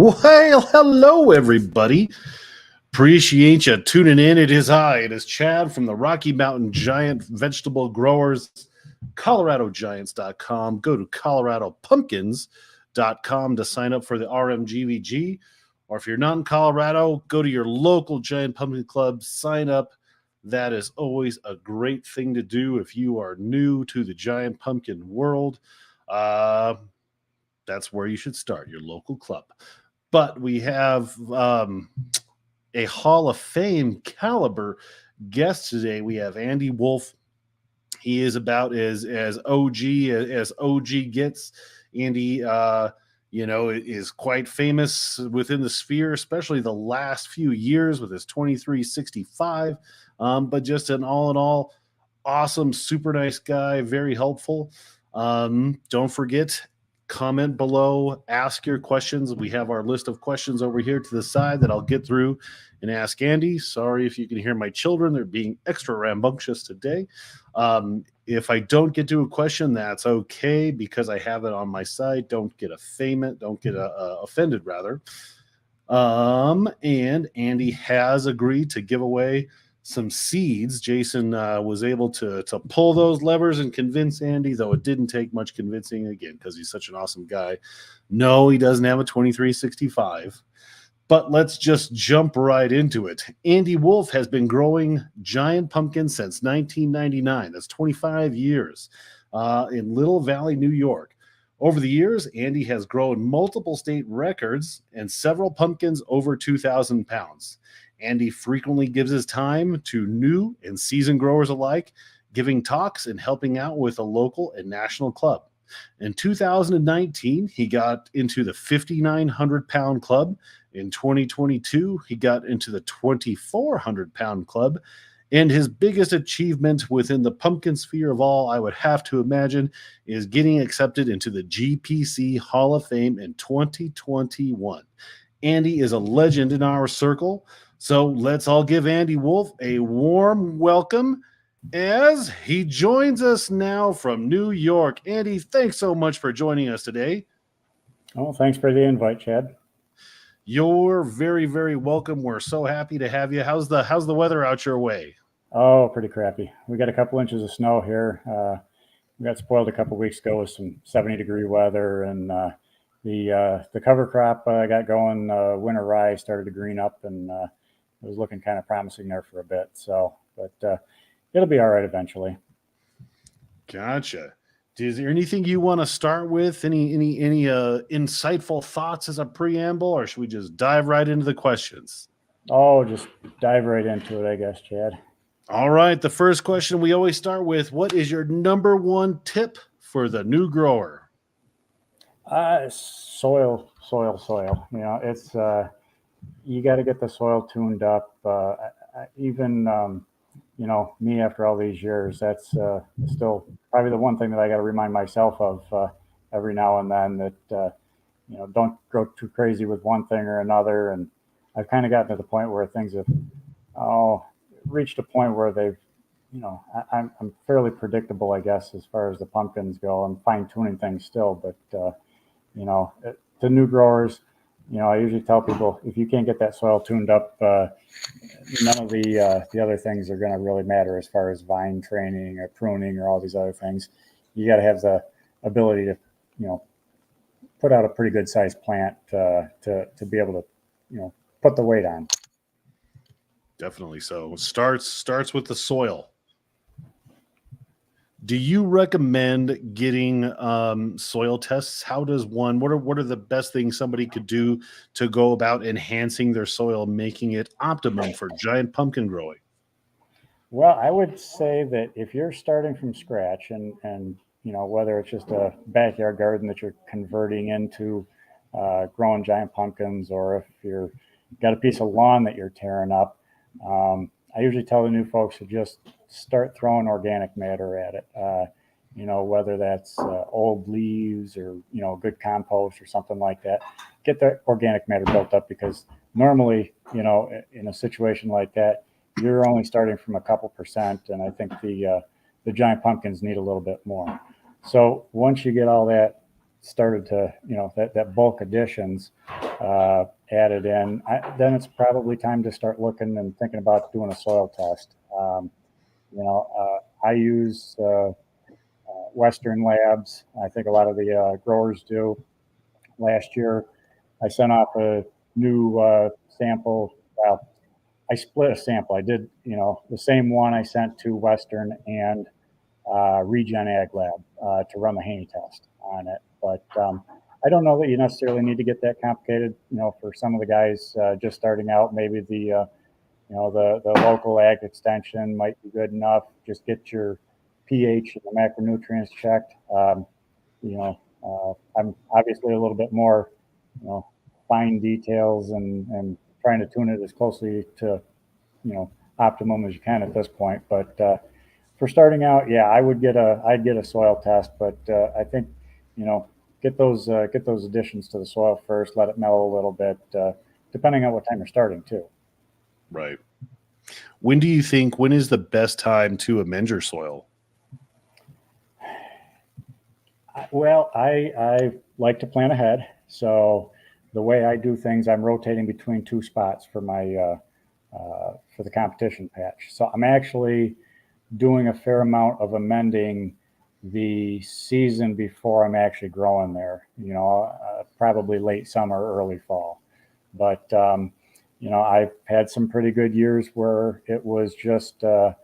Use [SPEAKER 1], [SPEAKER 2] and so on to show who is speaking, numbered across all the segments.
[SPEAKER 1] Well, hello, everybody. Appreciate you tuning in. It is I. It is Chad from the Rocky Mountain Giant Vegetable Growers, ColoradoGiants.com. Go to ColoradoPumpkins.com to sign up for the RMGVG. Or if you're not in Colorado, go to your local Giant Pumpkin Club, sign up. That is always a great thing to do if you are new to the Giant Pumpkin world. That's where you should start, your local club. But we have a Hall of Fame caliber guest today. We have Andy Wolf. He is about as OG gets. Andy, is quite famous within the sphere, especially the last few years with his 2365. But just an all in all, awesome, super nice guy, very helpful. Don't forget, comment below, ask your questions. We have our list of questions over here to the side that I'll get through and ask Andy. Sorry if you can hear my children. They're being extra rambunctious today. If I don't get to a question, that's okay because I have it on my side. Don't get offended, rather. And Andy has agreed to give away some seeds. Jason was able to pull those levers and convince Andy, though it didn't take much convincing, again, because he's such an awesome guy. No, he doesn't have a 2365. But let's just jump right into it. Andy Wolf has been growing giant pumpkins since 1999. That's 25 years in Little Valley, New York. Over the years, Andy has grown multiple state records and several pumpkins over 2,000 pounds. Andy frequently gives his time to new and seasoned growers alike, giving talks and helping out with a local and national club. In 2019, he got into the 5,900-pound club. In 2022, he got into the 2,400-pound club. And his biggest achievement within the pumpkin sphere of all, I would have to imagine, is getting accepted into the GPC Hall of Fame in 2021. Andy is a legend in our circle. So let's all give Andy Wolf a warm welcome as he joins us now from New York. Andy, thanks so much for joining us today.
[SPEAKER 2] Oh, thanks for the invite, Chad.
[SPEAKER 1] You're very, very welcome. We're so happy to have you. How's the weather out your way?
[SPEAKER 2] Oh, pretty crappy. We got a couple inches of snow here. We got spoiled a couple weeks ago with some 70-degree weather, and the cover crop I got going, winter rye started to green up, and it was looking kind of promising there for a bit. So, but it'll be all right eventually.
[SPEAKER 1] Gotcha. Is there anything you want to start with? Any insightful thoughts as a preamble, or should we just dive right into the questions?
[SPEAKER 2] Oh, just dive right into it, I guess, Chad.
[SPEAKER 1] All right. The first question we always start with: what is your number one tip for the new grower?
[SPEAKER 2] Soil. You know, it's you got to get the soil tuned up. Me after all these years, that's still probably the one thing that I got to remind myself of every now and then, that don't go too crazy with one thing or another. And I've kind of gotten to the point where things have reached a point where they've, I'm fairly predictable, I guess, as far as the pumpkins go. I'm fine tuning things still, but to new growers, I usually tell people, if you can't get that soil tuned up, none of the other things are going to really matter as far as vine training or pruning or all these other things. You got to have the ability to, put out a pretty good sized plant to be able to, put the weight on.
[SPEAKER 1] Definitely. So starts with the soil. Do you recommend getting soil tests? How does one? What are the best things somebody could do to go about enhancing their soil, making it optimum for giant pumpkin growing?
[SPEAKER 2] Well, I would say that if you're starting from scratch, and whether it's just a backyard garden that you're converting into growing giant pumpkins, or if you're got a piece of lawn that you're tearing up, I usually tell the new folks to just start throwing organic matter at it. Whether that's old leaves or, good compost or something like that. Get the organic matter built up, because normally, in a situation like that, you're only starting from a couple percent. And I think the giant pumpkins need a little bit more. So once you get all that started to, that bulk additions added in, then it's probably time to start looking and thinking about doing a soil test. I use Western labs. I think a lot of the growers do. Last year, I sent off a new sample. Well, I split a sample. I did, the same one I sent to Western and Regen Ag Lab to run the Haney test on it. But I don't know that you necessarily need to get that complicated. For some of the guys just starting out, maybe the local ag extension might be good enough. Just get your pH and the macronutrients checked. I'm obviously a little bit more, fine details and trying to tune it as closely to, optimum as you can at this point. But for starting out, yeah, I'd get a soil test, but I think, get those additions to the soil first, let it mellow a little bit, depending on what time you're starting too.
[SPEAKER 1] Right. When is the best time to amend your soil?
[SPEAKER 2] Well, I like to plan ahead. So the way I do things, I'm rotating between two spots for my for the competition patch. So I'm actually doing a fair amount of amending the season before I'm actually growing there. Probably late summer, early fall. But I've had some pretty good years where it was just a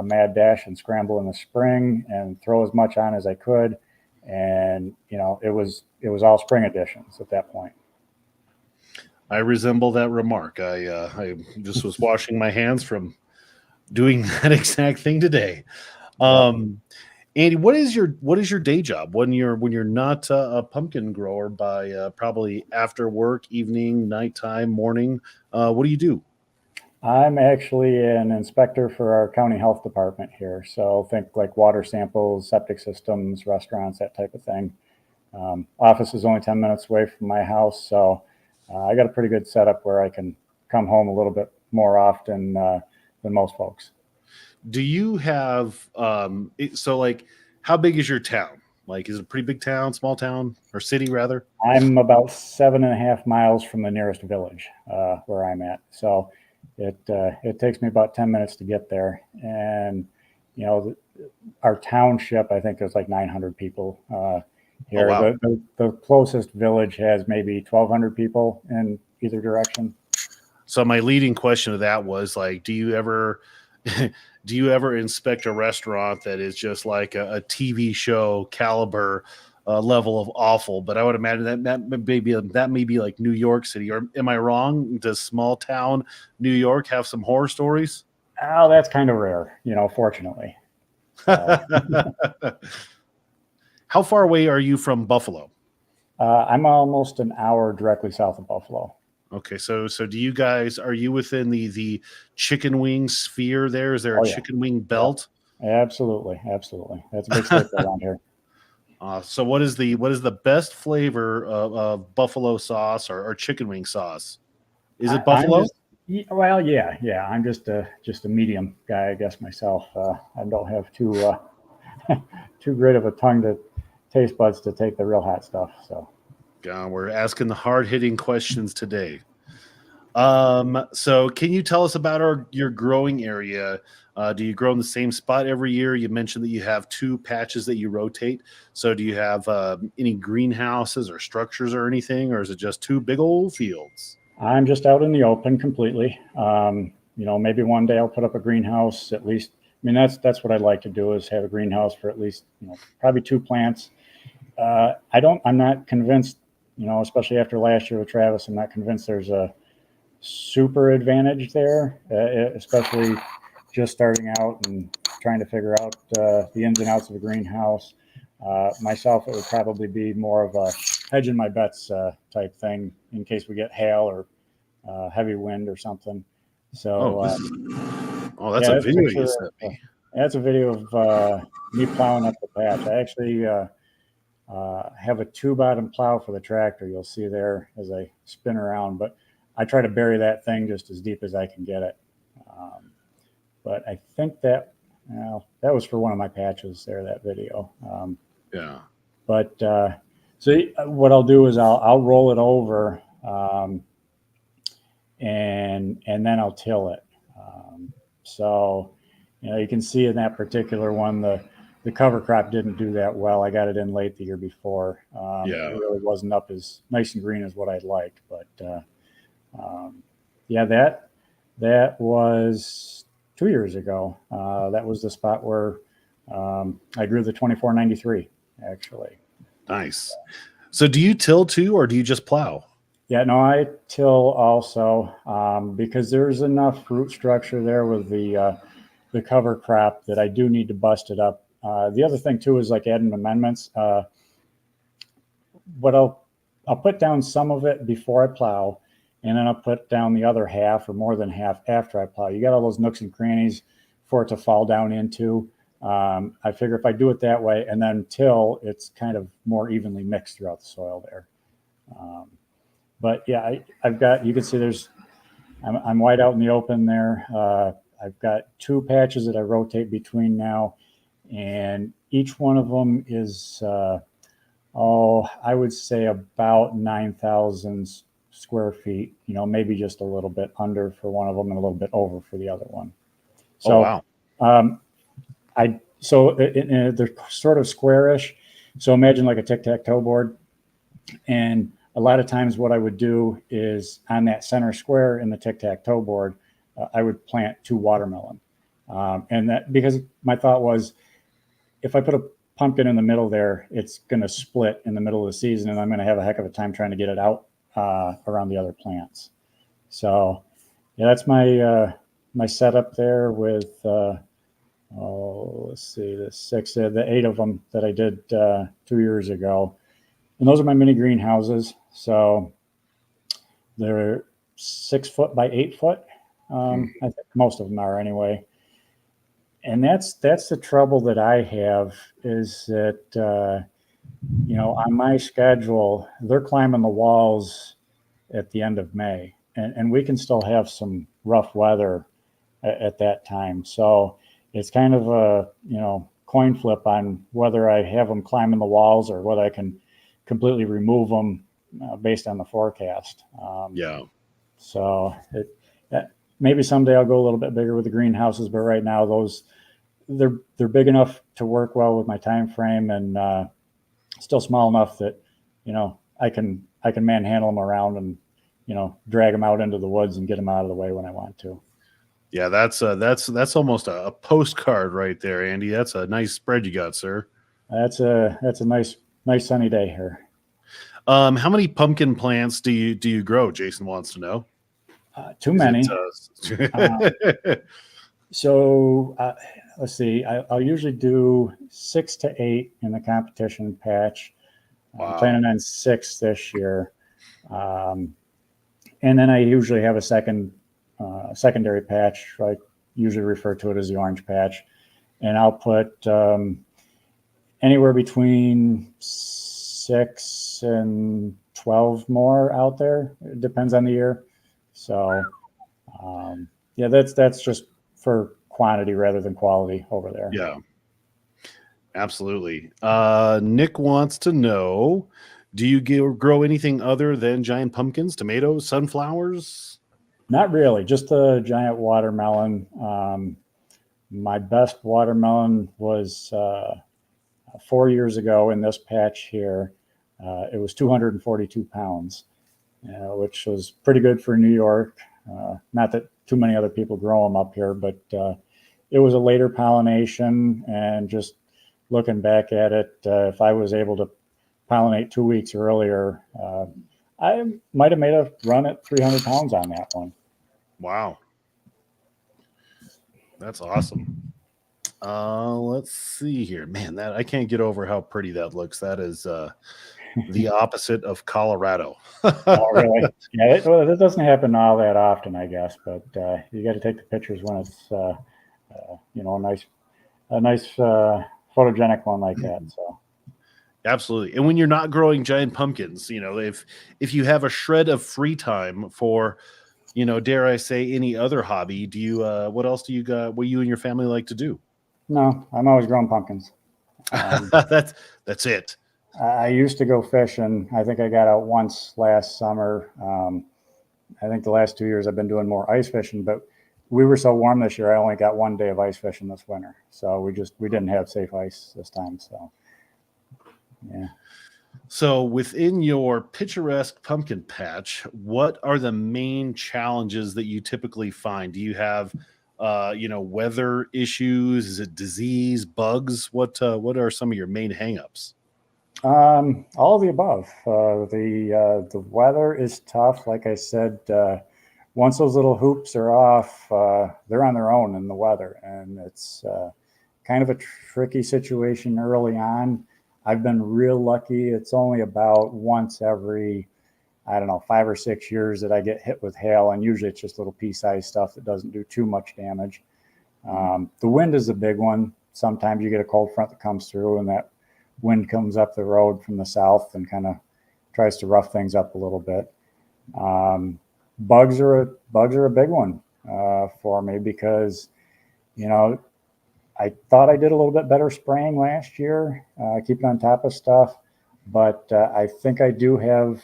[SPEAKER 2] mad dash and scramble in the spring and throw as much on as I could. And, it was all spring additions at that point.
[SPEAKER 1] I resemble that remark. I just was washing my hands from doing that exact thing today. Andy, what is your day job when you're not a pumpkin grower by probably after work, evening, nighttime, morning? What do you do?
[SPEAKER 2] I'm actually an inspector for our county health department here. So think like water samples, septic systems, restaurants, that type of thing. Office is only 10 minutes away from my house. So I got a pretty good setup where I can come home a little bit more often than most folks.
[SPEAKER 1] Do you have how big is your town? Like, is it a pretty big town, small town, or city rather?
[SPEAKER 2] I'm about 7.5 miles from the nearest village where I'm at. So it takes me about 10 minutes to get there. And, our township, I think there's like 900 people here.
[SPEAKER 1] Oh, wow.
[SPEAKER 2] The closest village has maybe 1,200 people in either direction.
[SPEAKER 1] So my leading question to that was like, do you ever inspect a restaurant that is just like a TV show caliber level of awful? But I would imagine that may be like New York City. Or am I wrong? Does small town New York have some horror stories?
[SPEAKER 2] Oh, that's kind of rare, fortunately.
[SPEAKER 1] How far away are you from Buffalo?
[SPEAKER 2] I'm almost an hour directly south of Buffalo.
[SPEAKER 1] Okay, so are you within the chicken wing sphere there? Is there a chicken wing belt?
[SPEAKER 2] Yeah. Absolutely. That's a big staple around here.
[SPEAKER 1] So what is the best flavor of buffalo sauce or chicken wing sauce? Is it buffalo?
[SPEAKER 2] Yeah. I'm just a medium guy, I guess myself. I don't have too great of a tongue to taste buds to take the real hot stuff. So.
[SPEAKER 1] We're asking the hard-hitting questions today. So can you tell us about your growing area? Do you grow in the same spot every year? You mentioned that you have 2 patches that you rotate. So do you have any greenhouses or structures or anything, or is it just 2 big old fields?
[SPEAKER 2] I'm just out in the open completely. Maybe one day I'll put up a greenhouse at least. I mean, that's what I'd like to do, is have a greenhouse for at least, probably 2 plants. I'm not convinced, especially after last year with Travis, I'm not convinced there's a super advantage there, especially just starting out and trying to figure out the ins and outs of a greenhouse. Myself, it would probably be more of a hedging my bets type thing in case we get hail or heavy wind or something. So,
[SPEAKER 1] that's a video you sent me.
[SPEAKER 2] That's a video of me plowing up the patch. I actually have a 2-bottom plow for the tractor. You'll see there as I spin around, but I try to bury that thing just as deep as I can get it. But I think that was for one of my patches there, that video.
[SPEAKER 1] Yeah.
[SPEAKER 2] But So what I'll do is I'll roll it over, and then I'll till it. So you can see in that particular one the cover crop didn't do that well. I got it in late the year before.
[SPEAKER 1] Yeah.
[SPEAKER 2] It really wasn't up as nice and green as what I'd liked, but yeah, that was 2 years ago. That was the spot where I grew the 2493 actually.
[SPEAKER 1] Nice. So do you till too, or do you just plow?
[SPEAKER 2] Yeah, no, I till also, because there's enough root structure there with the cover crop that I do need to bust it up. The other thing too is like adding amendments. What I'll put down some of it before I plow, and then I'll put down the other half or more than half after I plow. You got all those nooks and crannies for it to fall down into. I figure if I do it that way and then till, it's kind of more evenly mixed throughout the soil there. But yeah, I've got, you can see I'm wide out in the open there. I've got 2 patches that I rotate between now, and each one of them is, I would say about 9,000 square feet, maybe just a little bit under for one of them and a little bit over for the other one. So,
[SPEAKER 1] wow.
[SPEAKER 2] They're sort of squarish. So imagine like a tic-tac-toe board. And a lot of times what I would do is on that center square in the tic-tac-toe board, I would plant 2 watermelon. And that, because my thought was, if I put a pumpkin in the middle there, it's going to split in the middle of the season, and I'm going to have a heck of a time trying to get it out around the other plants. So yeah, that's my setup there with, let's see, the 8 of them that I did 2 years ago. And those are my mini greenhouses. So they're 6 foot by 8 foot. I think most of them are anyway. And that's the trouble that I have is that, on my schedule, they're climbing the walls at the end of May, and we can still have some rough weather at that time. So it's kind of a, coin flip on whether I have them climbing the walls or whether I can completely remove them based on the forecast.
[SPEAKER 1] Yeah.
[SPEAKER 2] So maybe someday I'll go a little bit bigger with the greenhouses, but right now they're big enough to work well with my time frame, and still small enough that I can manhandle them around and drag them out into the woods and get them out of the way when I want to.
[SPEAKER 1] Yeah, that's almost a postcard right there, Andy. That's a nice spread you got, sir.
[SPEAKER 2] That's a nice sunny day here.
[SPEAKER 1] How many pumpkin plants do you grow? Jason wants to know.
[SPEAKER 2] Too many. So let's see. I'll usually do 6 to 8 in the competition patch.
[SPEAKER 1] Wow.
[SPEAKER 2] I'm planning on 6 this year, and then I usually have a secondary patch. I usually refer to it as the orange patch, and I'll put anywhere between 6 and 12 more out there. It depends on the year. So yeah, that's just for quantity rather than quality over there.
[SPEAKER 1] Yeah, absolutely. Nick wants to know, do you grow anything other than giant pumpkins, tomatoes, sunflowers?
[SPEAKER 2] Not really, just a giant watermelon. My best watermelon was 4 years ago in this patch here. It was 242 pounds, which was pretty good for New York. Not that too many other people grow them up here, but it was a later pollination, and just looking back at it, if I was able to pollinate 2 weeks earlier, I might have made a run at 300 pounds on that one.
[SPEAKER 1] Wow. That's awesome. Let's see here. Man, that I can't get over how pretty that looks. That is the opposite of Colorado.
[SPEAKER 2] Oh, really? Yeah, it doesn't happen all that often, I guess, but you got to take the pictures when it's a nice photogenic one like that. So
[SPEAKER 1] absolutely. And when you're not growing giant pumpkins, if you have a shred of free time for, dare I say, any other hobby, do you what else do you got, what you and your family like to do?
[SPEAKER 2] No, I'm always growing pumpkins.
[SPEAKER 1] That's it.
[SPEAKER 2] I used to go fishing. I think I got out once last summer. I think the last 2 years I've been doing more ice fishing, but we were so warm this year. I only got one day of ice fishing this winter. So we didn't have safe ice this time. So yeah.
[SPEAKER 1] So within your picturesque pumpkin patch, what are the main challenges that you typically find? Do you have weather issues? Is it disease, bugs? What are some of your main hangups?
[SPEAKER 2] All of the above. The weather is tough. Like I said, once those little hoops are off, they're on their own in the weather, and it's kind of a tricky situation early on. I've been real lucky. It's only about once every, I don't know, 5 or 6 years that I get hit with hail, and usually it's just little pea-sized stuff that doesn't do too much damage. The wind is a big one. Sometimes you get a cold front that comes through, and that wind comes up the road from the south and kind of tries to rough things up a little bit. Bugs are a big one for me because, you know, I thought I did a little bit better spraying last year, keeping on top of stuff, but I think I do have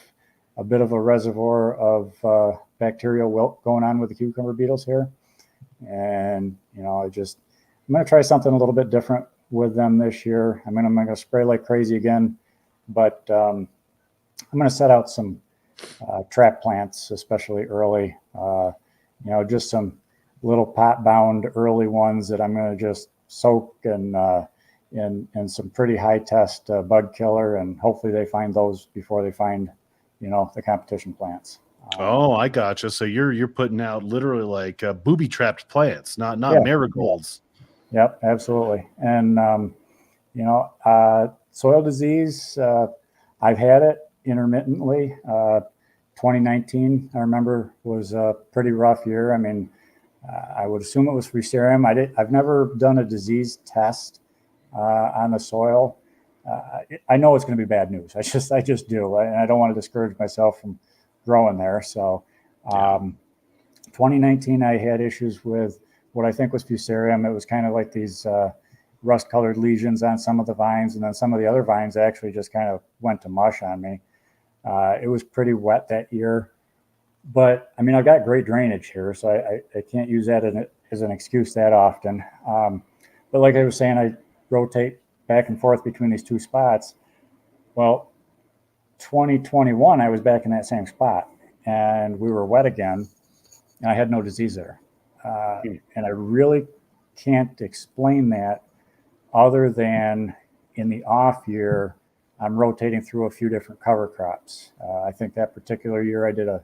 [SPEAKER 2] a bit of a reservoir of bacterial wilt going on with the cucumber beetles here. And, I'm going to try something a little bit different with them this year. I mean, I'm going to spray like crazy again, but I'm going to set out some trap plants, especially early, just some little pot bound early ones that I'm going to just soak in some pretty high test bug killer. And hopefully they find those before they find, the competition plants.
[SPEAKER 1] Oh, I gotcha. So you're putting out literally like booby trapped plants, not
[SPEAKER 2] Yeah,
[SPEAKER 1] marigolds.
[SPEAKER 2] Yep, absolutely. And, soil disease, I've had it intermittently. 2019, I remember, was a pretty rough year. I mean, I would assume it was Fusarium. I've never done a disease test on the soil. I know it's going to be bad news. I just do. And I don't want to discourage myself from growing there. So, 2019, I had issues with what I think was Fusarium. It was kind of like these rust-colored lesions on some of the vines, and then some of the other vines actually just kind of went to mush on me. It was pretty wet that year, but I mean, I've got great drainage here, so I can't use that as an excuse that often. But like I was saying, I rotate back and forth between these two spots. Well, 2021, I was back in that same spot, and we were wet again, and I had no disease there. And I really can't explain that other than in the off year, I'm rotating through a few different cover crops. I think that particular year I did a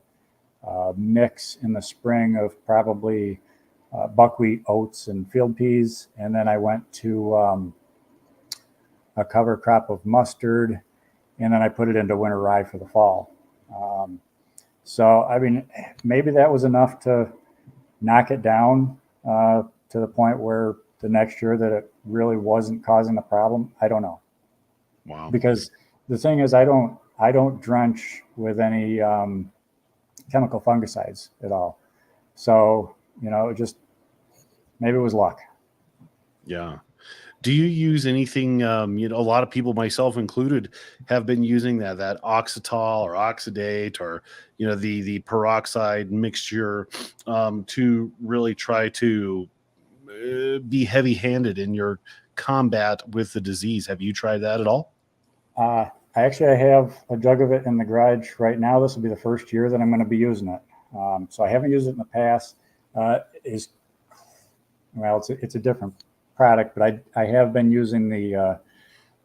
[SPEAKER 2] mix in the spring of probably buckwheat, oats, and field peas. And then I went to a cover crop of mustard, and then I put it into winter rye for the fall. So, I mean, maybe that was enough to knock it down to the point where the next year that it really wasn't causing a problem. I don't know.
[SPEAKER 1] Wow.
[SPEAKER 2] Because the thing is, I don't drench with any chemical fungicides at all. So, it just, maybe it was luck.
[SPEAKER 1] Yeah. Do you use anything? A lot of people, myself included, have been using that oxetol or oxidate or the peroxide mixture to really try to be heavy-handed in your combat with the disease. Have you tried that at all?
[SPEAKER 2] I have a jug of it in the garage right now. This will be the first year that I'm going to be using it. So I haven't used it in the past. It's a different product, but I have been using the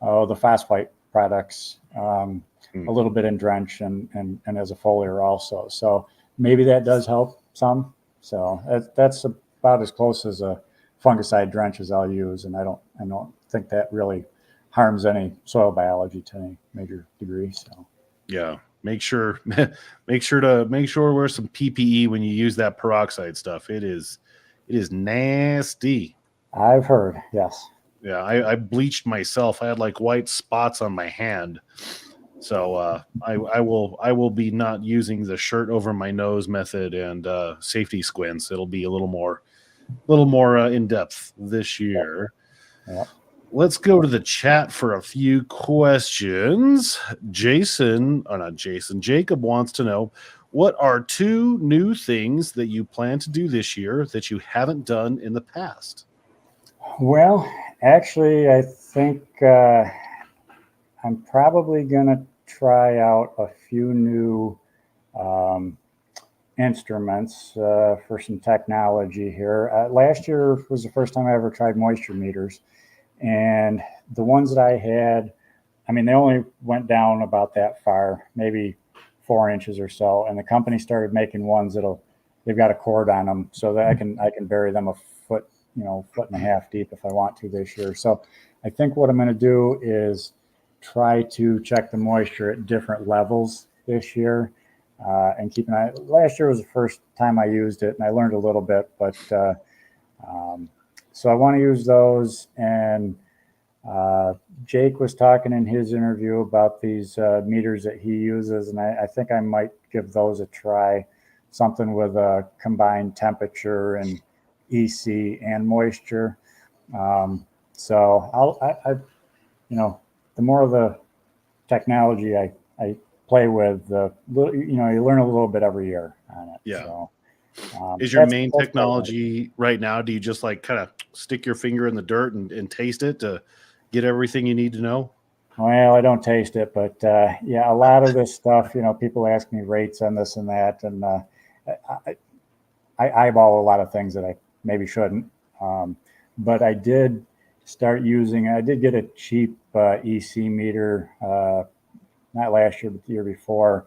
[SPEAKER 2] phosphite products a little bit in drench and as a foliar also. So maybe that does help some. So that's about as close as a fungicide drench as I'll use, and I don't think that really harms any soil biology to any major degree. So
[SPEAKER 1] yeah, make sure to wear some PPE when you use that peroxide stuff. It is nasty.
[SPEAKER 2] I've heard, yes.
[SPEAKER 1] Yeah, I bleached myself. I had like white spots on my hand. So I will be not using the shirt over my nose method and safety squints. It'll be a little more in depth this year.
[SPEAKER 2] Yep.
[SPEAKER 1] Let's go to the chat for a few questions. Jacob wants to know, what are 2 new things that you plan to do this year that you haven't done in the past?
[SPEAKER 2] Well, actually, I think I'm probably going to try out a few new um, instruments for some technology here. Last year was the first time I ever tried moisture meters. And the ones that I had, I mean, they only went down about that far, maybe 4 inches or so. And the company started making ones they've got a cord on them so that I can bury them a foot, foot and a half deep if I want to this year. So I think what I'm going to do is try to check the moisture at different levels this year. And keep an eye. Last year was the first time I used it, and I learned a little bit. But so I want to use those. And Jake was talking in his interview about these meters that he uses, and I think I might give those a try. Something with a combined temperature and EC and moisture. So the more of the technology I play with, you learn a little bit every year on it.
[SPEAKER 1] Yeah.
[SPEAKER 2] So,
[SPEAKER 1] is your main technology right now? Do you just like kind of stick your finger in the dirt and taste it to get everything you need to know?
[SPEAKER 2] Well, I don't taste it, but yeah, a lot of this stuff, people ask me rates on this and that, and I eyeball a lot of things that I maybe shouldn't. But I did get a cheap EC meter, not last year, but the year before.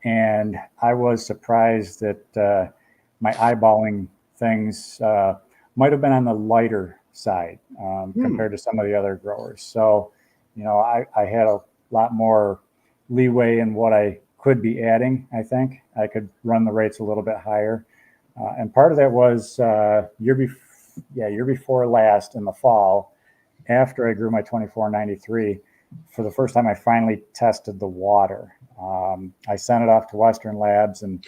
[SPEAKER 2] And I was surprised that my eyeballing things might have been on the lighter side compared to some of the other growers. So, I had a lot more leeway in what I could be adding. I think I could run the rates a little bit higher. And part of that was year before last in the fall, after I grew my 2493, for the first time, I finally tested the water. I sent it off to Western Labs and,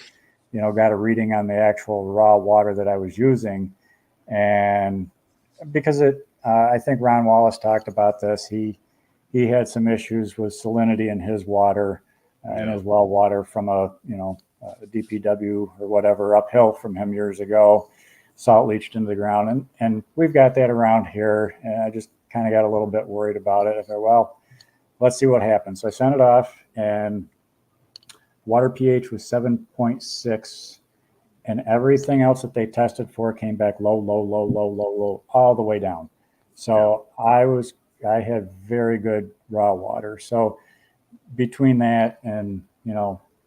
[SPEAKER 2] got a reading on the actual raw water that I was using. And because I think Ron Wallace talked about this, he had some issues with salinity in his water and his well water from a DPW or whatever uphill from him years ago. Salt leached into the ground. And we've got that around here. And I just kind of got a little bit worried about it. I thought, well, let's see what happens. So I sent it off, and water pH was 7.6, and everything else that they tested for came back low, all the way down. So I had very good raw water. So between that and,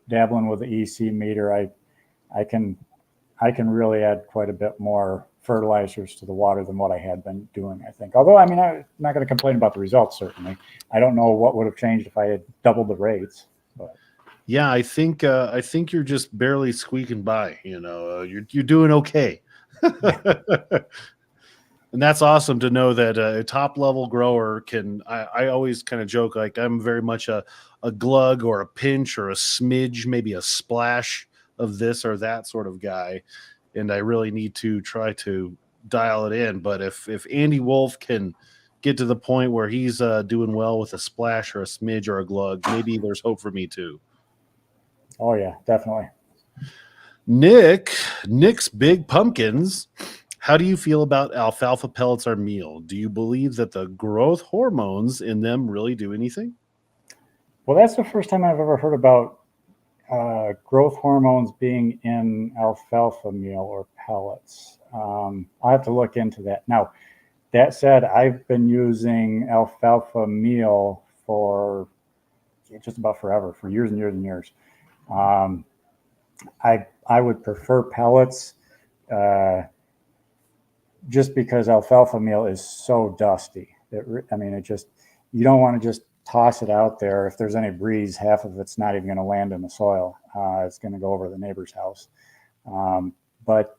[SPEAKER 2] dabbling with the EC meter, I can really add quite a bit more fertilizers to the water than what I had been doing, I think. Although, I'm not going to complain about the results, certainly. I don't know what would have changed if I had doubled the rates. But.
[SPEAKER 1] Yeah, I think you're just barely squeaking by. You're doing okay. And that's awesome to know that a top level grower can. I always kind of joke, like, I'm very much a glug or a pinch or a smidge, maybe a splash of this or that sort of guy. And I really need to try to dial it in. But if Andy Wolf can get to the point where he's doing well with a splash or a smidge or a glug, maybe there's hope for me too.
[SPEAKER 2] Oh yeah, definitely.
[SPEAKER 1] Nick's Big Pumpkins. How do you feel about alfalfa pellets or meal? Do you believe that the growth hormones in them really do anything?
[SPEAKER 2] Well, that's the first time I've ever heard about growth hormones being in alfalfa meal or pellets. I'll have to look into that. Now, that said, I've been using alfalfa meal for just about forever, for years and years and years. I would prefer pellets just because alfalfa meal is so dusty. You don't want to just toss it out there. If there's any breeze, half of it's not even going to land in the soil. It's going to go over the neighbor's house. But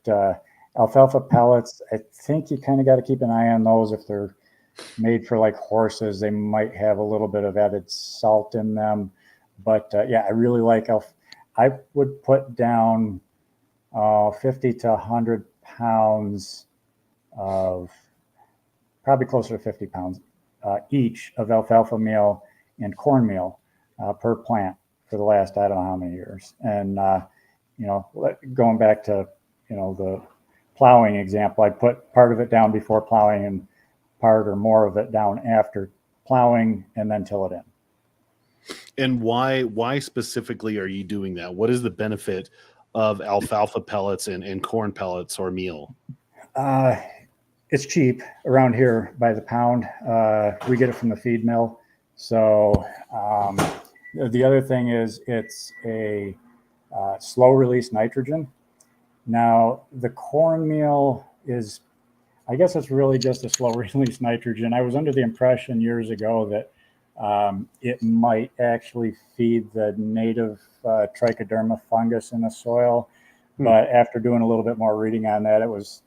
[SPEAKER 2] alfalfa pellets, I think you kind of got to keep an eye on those. If they're made for like horses, they might have a little bit of added salt in them. But yeah, I really like I would put down 50 to 100 pounds of, probably closer to 50 pounds each of alfalfa meal and cornmeal per plant for the last, I don't know how many years. And, going back to, the plowing example, I put part of it down before plowing and part or more of it down after plowing and then till it in.
[SPEAKER 1] And why specifically are you doing that? What is the benefit of alfalfa pellets and corn pellets or meal?
[SPEAKER 2] It's cheap around here by the pound. We get it from the feed mill. So the other thing is it's a slow release nitrogen. Now the cornmeal is, I guess it's really just a slow release nitrogen. I was under the impression years ago that it might actually feed the native trichoderma fungus in the soil. But after doing a little bit more reading on that, it was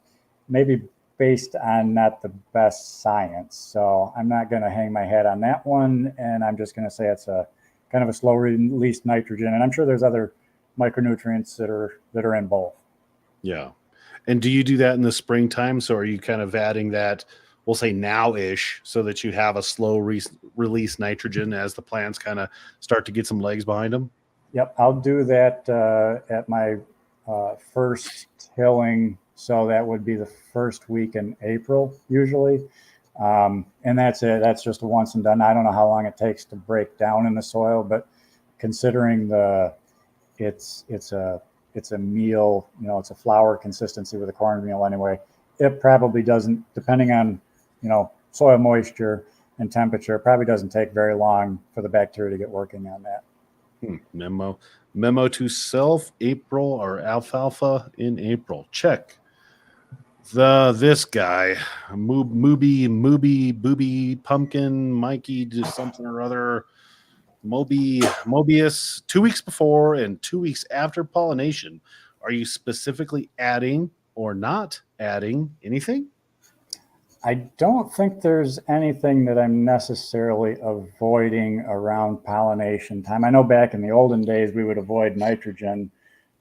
[SPEAKER 2] maybe based on not the best science. So I'm not going to hang my hat on that one. And I'm just going to say it's a kind of a slow release nitrogen. And I'm sure there's other micronutrients that are in both.
[SPEAKER 1] Yeah. And do you do that in the springtime? So are you kind of adding that, we'll say now-ish, so that you have a slow release nitrogen as the plants kind of start to get some legs behind them?
[SPEAKER 2] Yep, I'll do that at my first tilling. So that would be the first week in April usually. And that's it. That's just a once and done. I don't know how long it takes to break down in the soil, but considering it's a meal, it's a flour consistency with a cornmeal anyway. It probably doesn't, depending on, soil moisture and temperature, it probably doesn't take very long for the bacteria to get working on that.
[SPEAKER 1] Memo to self: April or alfalfa in April. Check. This guy, Booby, Pumpkin, Mikey, do something or other. Mobius, 2 weeks before and 2 weeks after pollination. Are you specifically adding or not adding anything?
[SPEAKER 2] I don't think there's anything that I'm necessarily avoiding around pollination time. I know back in the olden days, we would avoid nitrogen,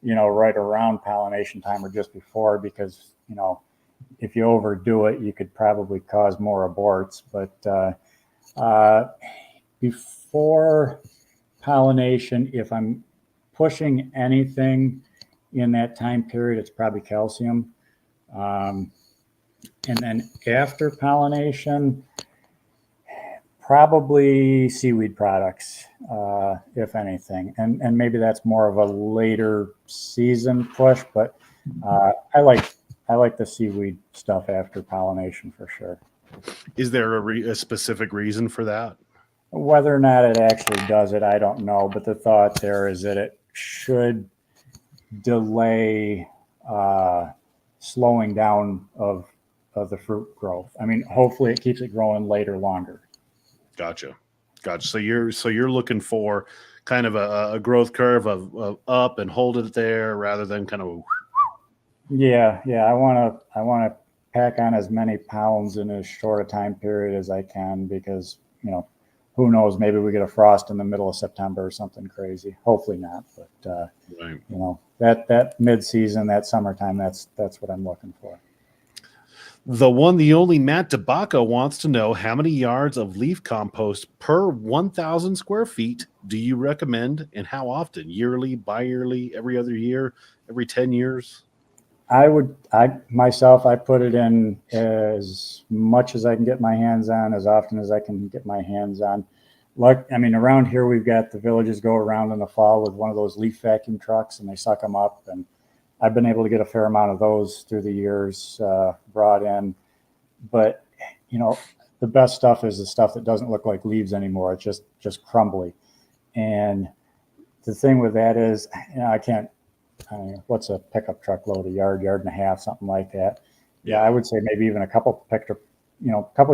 [SPEAKER 2] right around pollination time or just before, because, if you overdo it, you could probably cause more aborts. But before pollination, if I'm pushing anything in that time period, it's probably calcium. And then after pollination, probably seaweed products, if anything. And maybe that's more of a later season push, but I like the seaweed stuff after pollination for sure.
[SPEAKER 1] Is there a specific reason for that?
[SPEAKER 2] Whether or not it actually does it, I don't know. But the thought there is that it should delay slowing down of the fruit growth. I mean, hopefully it keeps it growing later longer.
[SPEAKER 1] Gotcha. So you're looking for kind of a growth curve of up and hold it there rather than kind of.
[SPEAKER 2] Yeah. I want to pack on as many pounds in as short a time period as I can, because who knows, maybe we get a frost in the middle of September or something crazy. Hopefully not, but
[SPEAKER 1] Right.
[SPEAKER 2] that mid-season, that summertime, that's what I'm looking for.
[SPEAKER 1] The only Matt DeBacco wants to know, how many yards of leaf compost per 1,000 square feet do you recommend, and how often? Yearly, bi-yearly, every other year, every 10 years?
[SPEAKER 2] I put it in as much as I can get my hands on, as often as I can get my hands on. Around here, we've got the villages go around in the fall with one of those leaf vacuum trucks, and they suck them up. And I've been able to get a fair amount of those through the years brought in. But, the best stuff is the stuff that doesn't look like leaves anymore. It's just crumbly. And the thing with that is, what's a pickup truck load? A yard and a half, something like that. Yeah, I would say maybe even a couple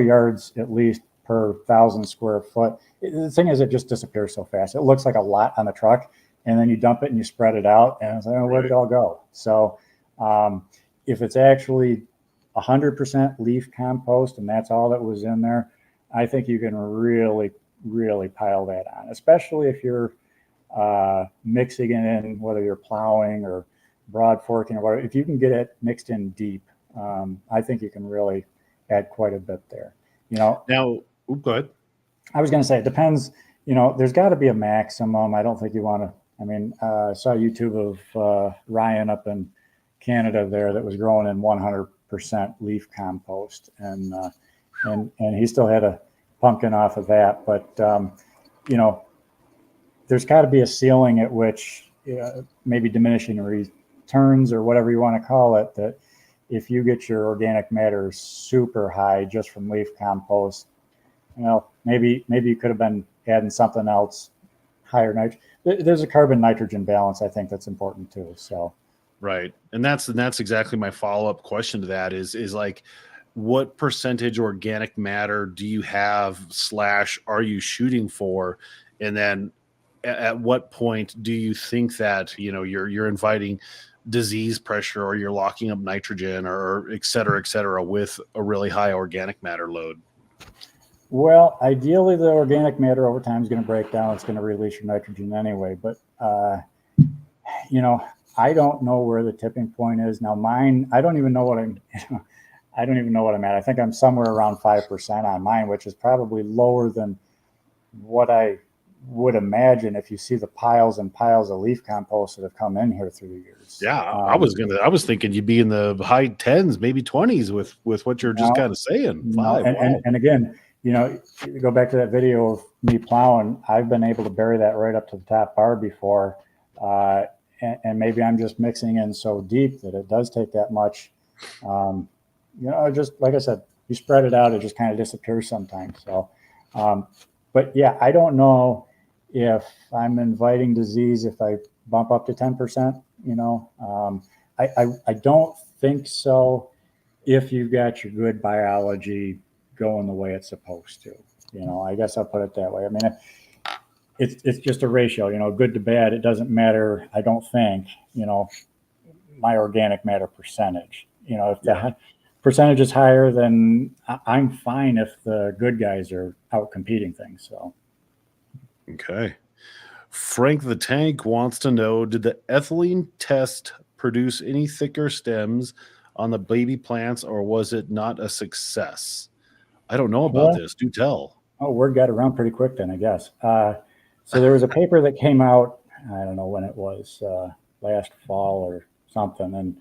[SPEAKER 2] yards at least per 1,000 square foot. The thing is, it just disappears so fast. It looks like a lot on the truck, and then you dump it and you spread it out, and it's like, where'd it all go? So if it's actually 100% leaf compost and that's all that was in there, I think you can really, really pile that on, especially if you're mixing it in, whether you're plowing or broad forking or whatever. If you can get it mixed in deep, I think you can really add quite a bit there.
[SPEAKER 1] Now, Oop, go ahead.
[SPEAKER 2] I was going to say it depends. There's got to be a maximum. I don't think you want to. I mean, I saw YouTube of Ryan up in Canada there that was growing in 100% leaf compost, and he still had a pumpkin off of that. But there's got to be a ceiling at which maybe diminishing returns or whatever you want to call it. That if you get your organic matter super high just from leaf compost, maybe you could have been adding something else higher nitrogen. There's a carbon nitrogen balance, I think, that's important too. So,
[SPEAKER 1] right, and that's exactly my follow-up question to that is like, what percentage organic matter do you have / are you shooting for, and then at what point do you think that you're inviting disease pressure, or you're locking up nitrogen, or et cetera with a really high organic matter load?
[SPEAKER 2] Well, ideally, the organic matter over time is going to break down. It's going to release your nitrogen anyway. But, I don't know where the tipping point is. Now, mine, I don't even know what I don't even know what I'm at. I think I'm somewhere around 5% on mine, which is probably lower than what I would imagine if you see the piles and piles of leaf compost that have come in here through the years.
[SPEAKER 1] Yeah, I was thinking you'd be in the high 10s, maybe 20s with what you're just kind of saying. Five.
[SPEAKER 2] And again, you go back to that video of me plowing. I've been able to bury that right up to the top bar before, and maybe I'm just mixing in so deep that it does take that much. Just like I said, you spread it out, it just kind of disappears sometimes. So, but yeah, I don't know if I'm inviting disease if I bump up to 10%. I don't think so. If you've got your good biology going the way it's supposed to, I guess I'll put it that way. I mean, it's just a ratio, good to bad. It doesn't matter. I don't think, my organic matter percentage, if the percentage is higher, then I'm fine if the good guys are out competing things. So.
[SPEAKER 1] Okay. Frank the Tank wants to know, did the ethylene test produce any thicker stems on the baby plants, or was it not a success? I don't know about this. Do tell.
[SPEAKER 2] Oh, word got around pretty quick then, I guess. So there was a paper that came out, I don't know when it was, last fall or something, and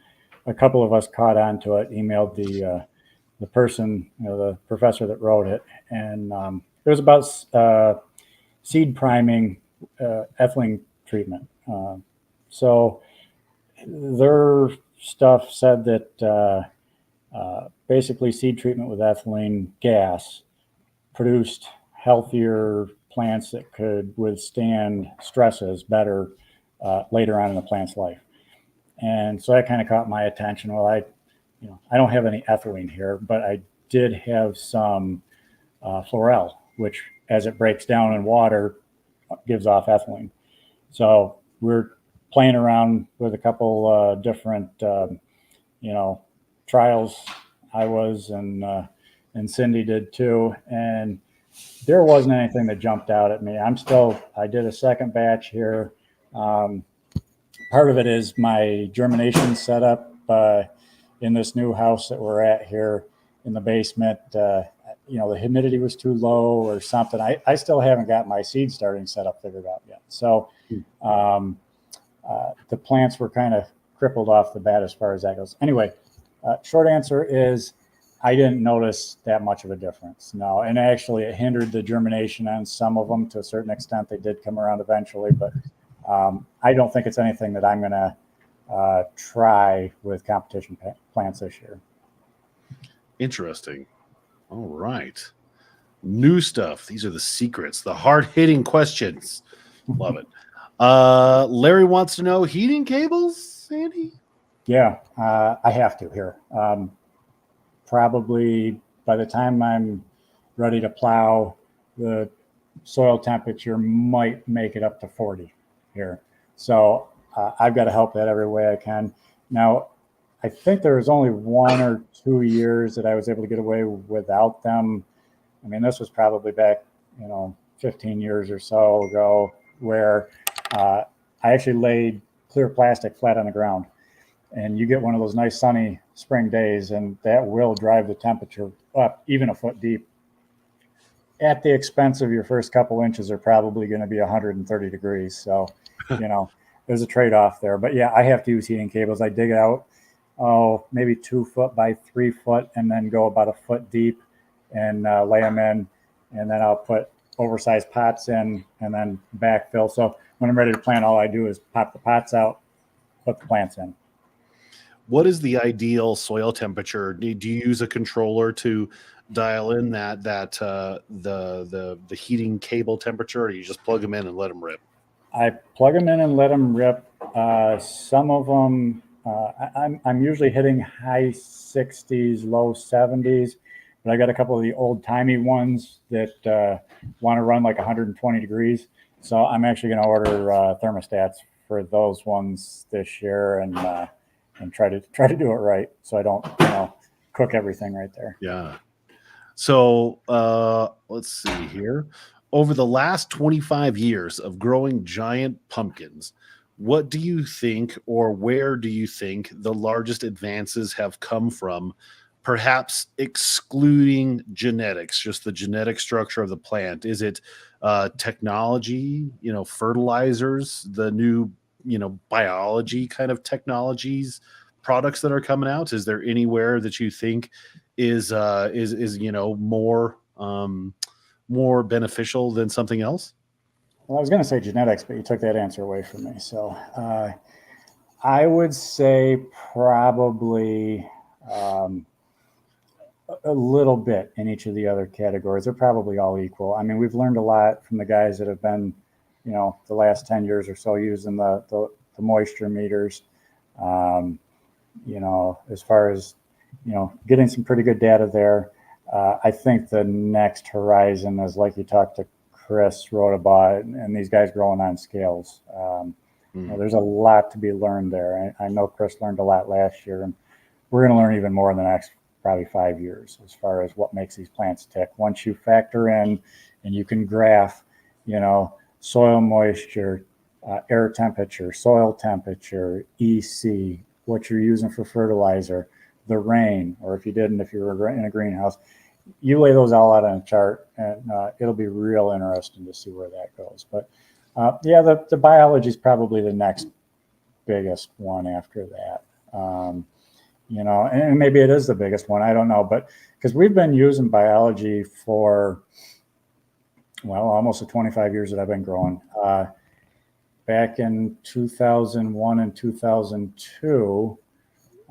[SPEAKER 2] a couple of us caught on to it, emailed the person, the professor that wrote it, and it was about seed priming ethylene treatment. So their stuff said that basically seed treatment with ethylene gas produced healthier plants that could withstand stresses better later on in the plant's life. And so that kind of caught my attention. Well, I don't have any ethylene here, but I did have some fluorel, which as it breaks down in water gives off ethylene. So we're playing around with a couple different trials. I was, and Cindy did too, and there wasn't anything that jumped out at me. I did a second batch here. Part of it is my germination setup in this new house that we're at here in the basement. The humidity was too low or something. I still haven't got my seed starting setup figured out yet. So the plants were kind of crippled off the bat as far as that goes. Anyway, short answer is I didn't notice that much of a difference. No, and actually it hindered the germination on some of them to a certain extent. They did come around eventually, but I don't think it's anything that I'm going to try with competition plants this year.
[SPEAKER 1] Interesting. All right. New stuff. These are the secrets, the hard-hitting questions. Love it. Larry wants to know, heating cables, Sandy?
[SPEAKER 2] Yeah, I have to here. Probably by the time I'm ready to plow, the soil temperature might make it up to 40 here. So I've got to help that every way I can. Now, I think there was only 1 or 2 years that I was able to get away without them. I mean, this was probably back, 15 years or so ago, where I actually laid clear plastic flat on the ground. And you get one of those nice sunny spring days, and that will drive the temperature up even a foot deep. at the expense of your first couple inches are probably going to be 130 degrees. So, there's a trade-off there. But yeah, I have to use heating cables. I dig out, maybe 2 foot by 3 foot, and then go about a foot deep and lay them in. And then I'll put oversized pots in and then backfill. So when I'm ready to plant, all I do is pop the pots out, put the plants in.
[SPEAKER 1] What is the ideal soil temperature? Do you use a controller to dial in the heating cable temperature, or do you just plug them in and let them rip?
[SPEAKER 2] I plug them in and let them rip. Some of them, I'm usually hitting high 60s, low 70s, but I got a couple of the old timey ones that want to run like 120 degrees. So I'm actually going to order thermostats for those ones this year and try to do it right, so I don't cook everything right there.
[SPEAKER 1] Yeah. So let's see here. Over the last 25 years of growing giant pumpkins, what do you think, or where do you think the largest advances have come from, perhaps excluding genetics, just the genetic structure of the plant? Is it technology, fertilizers, the new, biology kind of technologies, products that are coming out? Is there anywhere that you think is more beneficial than something else?
[SPEAKER 2] Well, I was going to say genetics, but you took that answer away from me. So I would say probably a little bit in each of the other categories. They're probably all equal. I mean, we've learned a lot from the guys that have been, the last 10 years or so using the moisture meters, as far as, getting some pretty good data there. I think the next horizon is, like you talked to Chris wrote about, and these guys growing on scales. There's a lot to be learned there. I know Chris learned a lot last year, and we're going to learn even more in the next probably 5 years as far as what makes these plants tick. Once you factor in and you can graph, soil moisture, air temperature, soil temperature, EC, what you're using for fertilizer, the rain, or if you were in a greenhouse, you lay those all out on a chart, and it'll be real interesting to see where that goes. But the biology is probably the next biggest one after that. And maybe it is the biggest one. I don't know, but because we've been using biology for, almost the 25 years that I've been growing. Back in 2001 and 2002,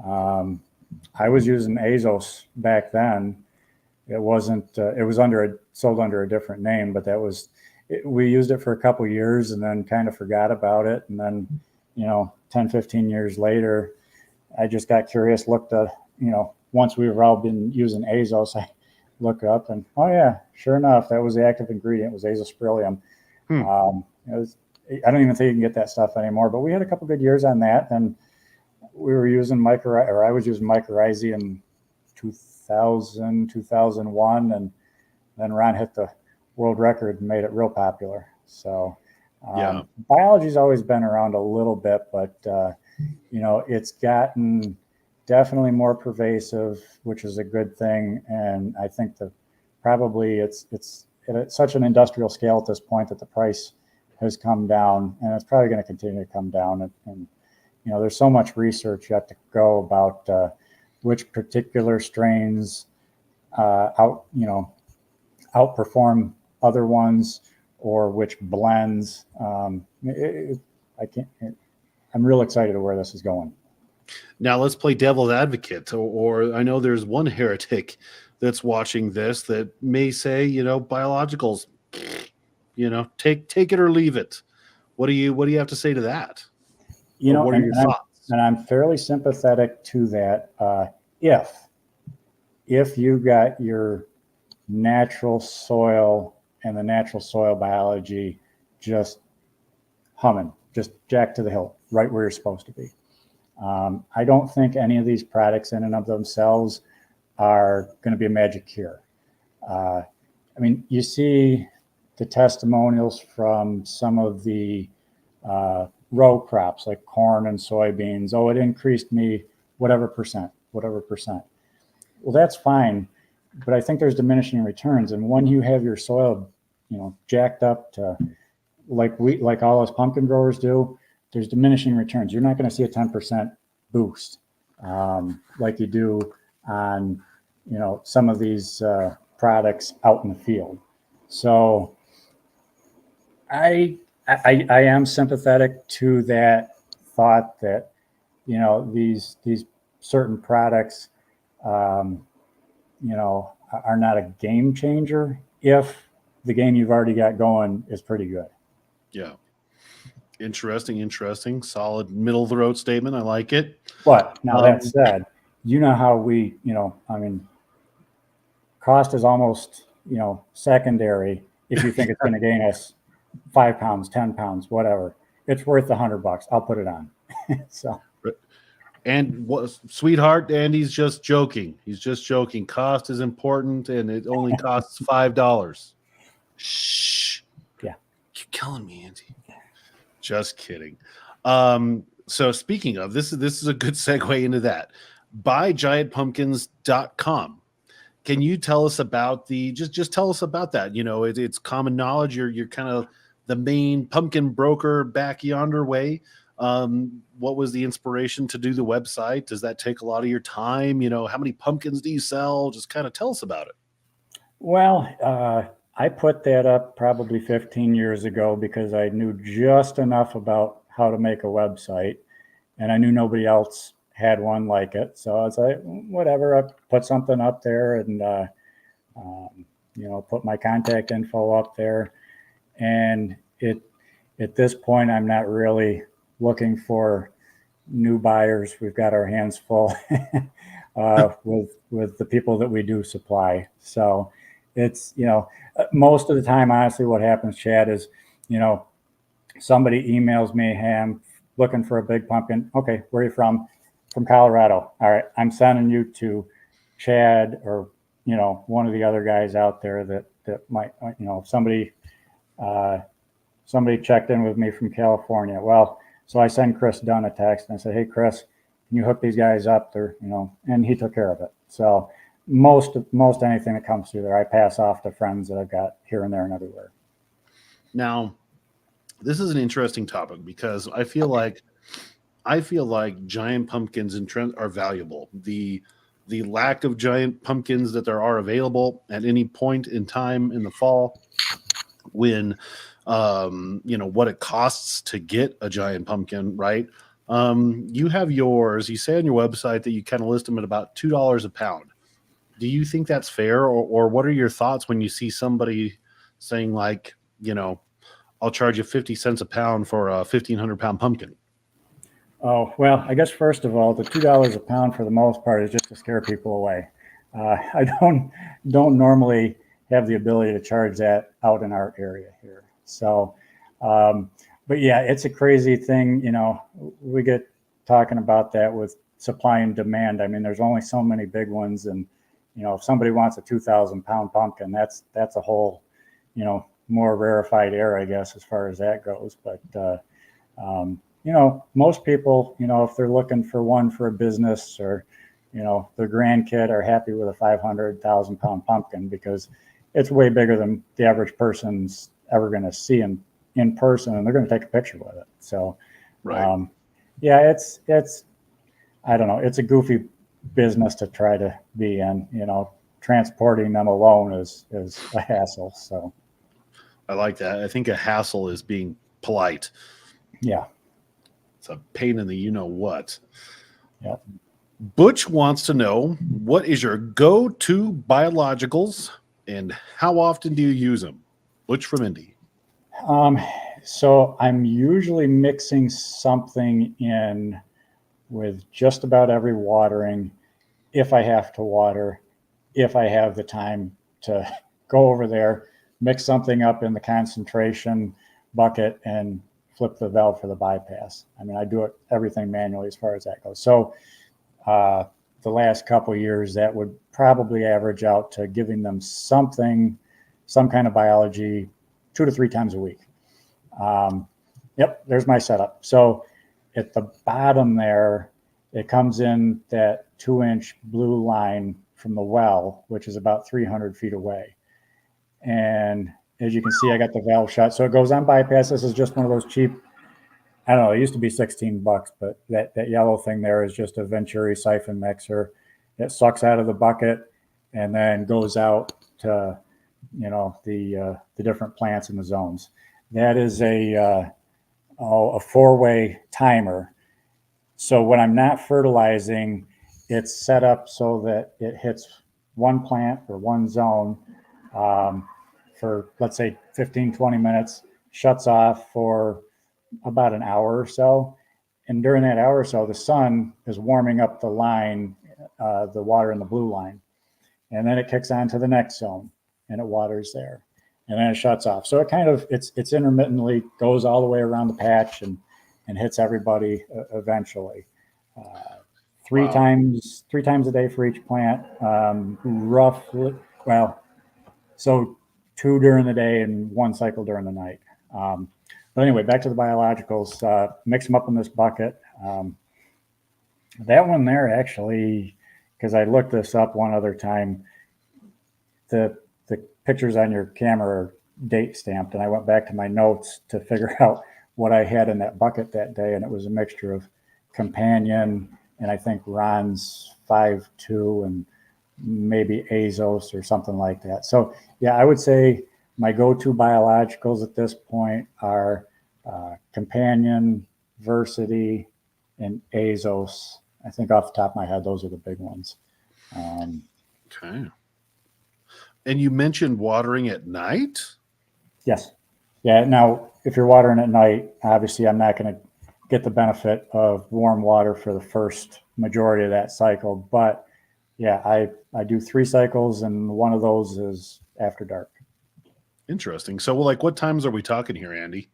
[SPEAKER 2] I was using Azos back then. It wasn't. It was sold under a different name, but we used it for a couple of years and then kind of forgot about it. And then, 10, 15 years later, I just got curious. Looked at, once we've all been using Azos, I look up and sure enough, that was the active ingredient. Was Azospirillum. I don't even think you can get that stuff anymore. But we had a couple good years on that, and we were using I was using mycorrhizae in 2000, 2001, and then Ron hit the world record and made it real popular. So biology's always been around a little bit, but it's gotten definitely more pervasive, which is a good thing. And I think that probably it's at such an industrial scale at this point that the price has come down, and it's probably going to continue to come down. And there's so much research yet to go about which particular strains outperform other ones, or which blends. I'm real excited to where this is going.
[SPEAKER 1] Now let's play devil's advocate, or I know there's one heretic that's watching this that may say, biologicals, take it or leave it. What do you have to say to that? What are your thoughts?
[SPEAKER 2] And I'm fairly sympathetic to that. If you got your natural soil and the natural soil biology just humming, just jack to the hilt, right where you're supposed to be. I don't think any of these products in and of themselves are going to be a magic cure. You see the testimonials from some of the row crops like corn and soybeans. It increased me whatever percent. Well, that's fine. but I think there's diminishing returns. And when you have your soil, jacked up to like all us pumpkin growers do, there's diminishing returns. You're not going to see a 10% boost like you do on, some of these products out in the field. So I am sympathetic to that thought that, these certain products, are not a game changer if the game you've already got going is pretty good.
[SPEAKER 1] Yeah. Interesting. Solid middle of the road statement. I like it.
[SPEAKER 2] But now that said, how we, cost is almost, secondary if you think it's going to gain us 5 pounds, 10 pounds, whatever. It's worth $100. I'll put it on. So.
[SPEAKER 1] And what, sweetheart, Andy's just joking. He's just joking. Cost is important, and it only costs $5. Shh.
[SPEAKER 2] Yeah.
[SPEAKER 1] You're killing me, Andy. Just kidding. So speaking of, this is a good segue into that. Buygiantpumpkins.com. Can you tell us about just tell us about that? It's common knowledge. You're kind of the main pumpkin broker back yonder way. What was the inspiration to do the website? Does that take a lot of your time? How many pumpkins do you sell? Just kind of tell us about it.
[SPEAKER 2] Well, I put that up probably 15 years ago because I knew just enough about how to make a website, and I knew nobody else had one like it. So I was like, whatever, I put something up there and, put my contact info up there. And at this point, I'm not really looking for new buyers. We've got our hands full with the people that we do supply. So it's, most of the time, honestly, what happens, Chad, is, somebody emails me, hey, I'm looking for a big pumpkin. Okay, where are you from? From Colorado. All right, I'm sending you to Chad or, one of the other guys out there that might, somebody checked in with me from California. Well, so I send Chris Dunn a text and I said, hey, Chris, can you hook these guys up? They're, and he took care of it. So most anything that comes through there, I pass off to friends that I've got here and there and everywhere.
[SPEAKER 1] Now, this is an interesting topic because I feel like giant pumpkins and trends are valuable. The lack of giant pumpkins that there are available at any point in time in the fall, when what it costs to get a giant pumpkin, right? You have yours. You say on your website that you kind of list them at about $2 a pound. Do you think that's fair, or what are your thoughts when you see somebody saying like, I'll charge you 50 cents a pound for a 1,500-pound pumpkin?
[SPEAKER 2] Oh, well, I guess first of all, the $2 a pound for the most part is just to scare people away. I don't normally have the ability to charge that out in our area here. So, but yeah, it's a crazy thing. We get talking about that with supply and demand. I mean, there's only so many big ones, and if somebody wants a 2,000-pound pumpkin, that's a whole, more rarefied air, I guess, as far as that goes. But most people, if they're looking for one for a business or, their grandkid, are happy with a 500,000-pound pumpkin because it's way bigger than the average person's ever going to see in person, and they're going to take a picture with it. So,
[SPEAKER 1] right.
[SPEAKER 2] Yeah, it's I don't know, it's a goofy business to try to be in. Transporting them alone is a hassle. So,
[SPEAKER 1] I like that. I think a hassle is being polite.
[SPEAKER 2] Yeah.
[SPEAKER 1] It's a pain in the you-know-what.
[SPEAKER 2] Yeah.
[SPEAKER 1] Butch wants to know, what is your go-to biologicals and how often do you use them? Butch from Indy.
[SPEAKER 2] So I'm usually mixing something in with just about every watering if I have to water, if I have the time to go over there, mix something up in the concentration bucket and flip the valve for the bypass. I mean, I do everything manually as far as that goes. So the last couple of years, that would probably average out to giving them some kind of biology 2 to 3 times a week. Yep, there's my setup. So at the bottom there, it comes in that 2-inch blue line from the well, which is about 300 feet away. And as you can see, I got the valve shut. So it goes on bypass. This is just one of those cheap, I don't know, it used to be $16, but that yellow thing there is just a Venturi siphon mixer. It sucks out of the bucket and then goes out to, the different plants in the zones. That is a 4-way timer. So when I'm not fertilizing, it's set up so that it hits one plant or one zone for, let's say, 15, 20 minutes, shuts off for about an hour or so. And during that hour or so, the sun is warming up the line, the water in the blue line. And then it kicks on to the next zone and it waters there. And then it shuts off. So it kind of, it's intermittently goes all the way around the patch and hits everybody eventually. Three times a day for each plant, roughly. Well, so 2 during the day and 1 cycle during the night. But anyway, back to the biologicals. Mix them up in this bucket. That one there actually, because I looked this up one other time, the pictures on your camera are date stamped, and I went back to my notes to figure out what I had in that bucket that day, and it was a mixture of Companion and I think Ron's 5.2 and maybe Azos or something like that. So yeah, I would say my go-to biologicals at this point are Companion, Versity, and Azos. I think off the top of my head, those are the big ones.
[SPEAKER 1] Okay. And you mentioned watering at night?
[SPEAKER 2] Yes. Yeah. Now, if you're watering at night, obviously I'm not going to get the benefit of warm water for the first majority of that cycle. But yeah, I do 3 cycles, and one of those is after dark.
[SPEAKER 1] Interesting. So, like, what times are we talking here, Andy?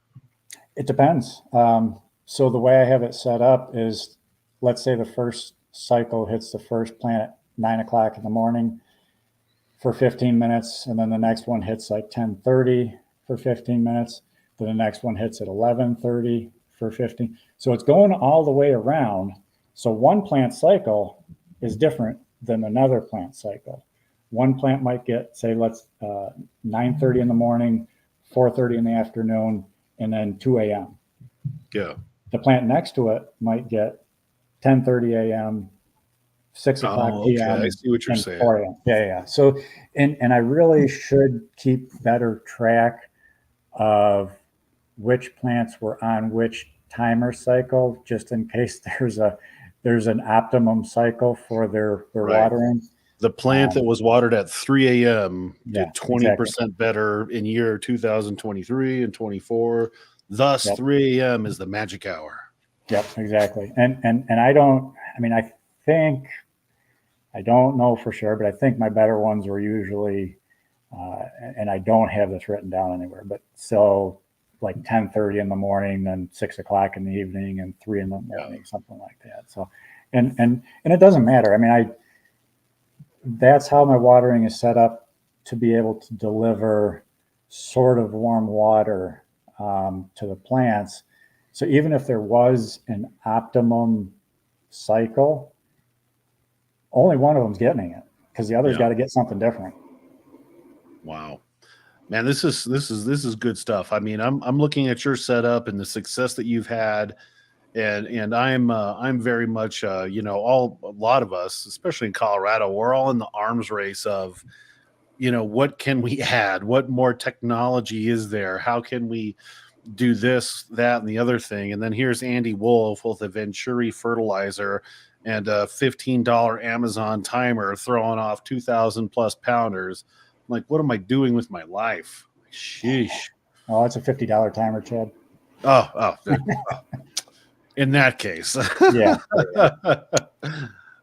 [SPEAKER 2] It depends. So the way I have it set up is, let's say the first cycle hits the first plant at 9 o'clock in the morning for 15 minutes. And then the next one hits like 10:30 for 15 minutes. Then the next one hits at 11:30 for 15. So it's going all the way around. So one plant cycle is different than another plant cycle. One plant might get, say, 9:30 in the morning, 4:30 in the afternoon, and then 2 a.m. Yeah. The plant next to it might get 10:30 a.m., 6 o'clock p.m.
[SPEAKER 1] I see what you're saying.
[SPEAKER 2] 4 a.m. Yeah. So, and I really should keep better track of which plants were on which timer cycle, just in case there's an optimum cycle for their watering.
[SPEAKER 1] The plant that was watered at 3 a.m. did 20%
[SPEAKER 2] exactly.
[SPEAKER 1] better in year 2023 and 24. Thus, 3 a.m. is the magic hour.
[SPEAKER 2] Yep, exactly. And I don't know for sure, but I think my better ones were usually, and I don't have this written down anywhere, but so like 10:30 in the morning, then 6 o'clock in the evening, and 3 in the morning, something like that. So, and it doesn't matter. I mean, that's how my watering is set up to be able to deliver sort of warm water to the plants. So even if there was an optimum cycle, only one of them's getting it because the other's got to get something different.
[SPEAKER 1] Wow, man, this is good stuff. I mean, I'm looking at your setup and the success that you've had, and I'm very much a lot of us, especially in Colorado, we're all in the arms race of, what can we add? What more technology is there? How can we do this, that, and the other thing? And then here's Andy Wolf with a Venturi fertilizer and a $15 Amazon timer throwing off 2,000 plus pounders. I'm like, what am I doing with my life? Sheesh.
[SPEAKER 2] Oh, it's a $50 timer, Chad.
[SPEAKER 1] Oh. In that case.
[SPEAKER 2] Yeah.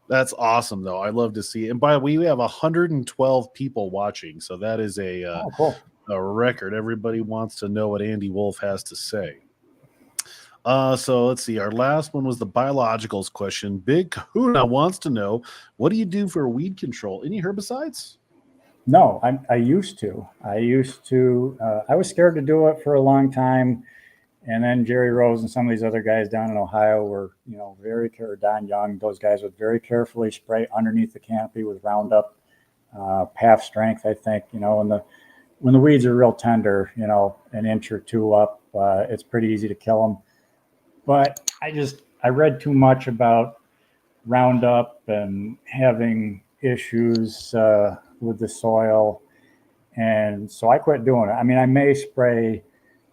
[SPEAKER 1] That's awesome, though. I love to see it. And by the way, we have 112 people watching, so that is
[SPEAKER 2] cool.
[SPEAKER 1] A record. Everybody wants to know what Andy Wolf has to say. So let's see. Our last one was the biologicals question. Big Kahuna wants to know, what do you do for weed control? Any herbicides?
[SPEAKER 2] No, I used to. I was scared to do it for a long time. And then Jerry Rose and some of these other guys down in Ohio were, or Don Young, those guys would very carefully spray underneath the canopy with Roundup, half strength, I think, when the weeds are real tender, an inch or two up, it's pretty easy to kill them. But I read too much about Roundup and having issues with the soil. And so I quit doing it. I mean, I may spray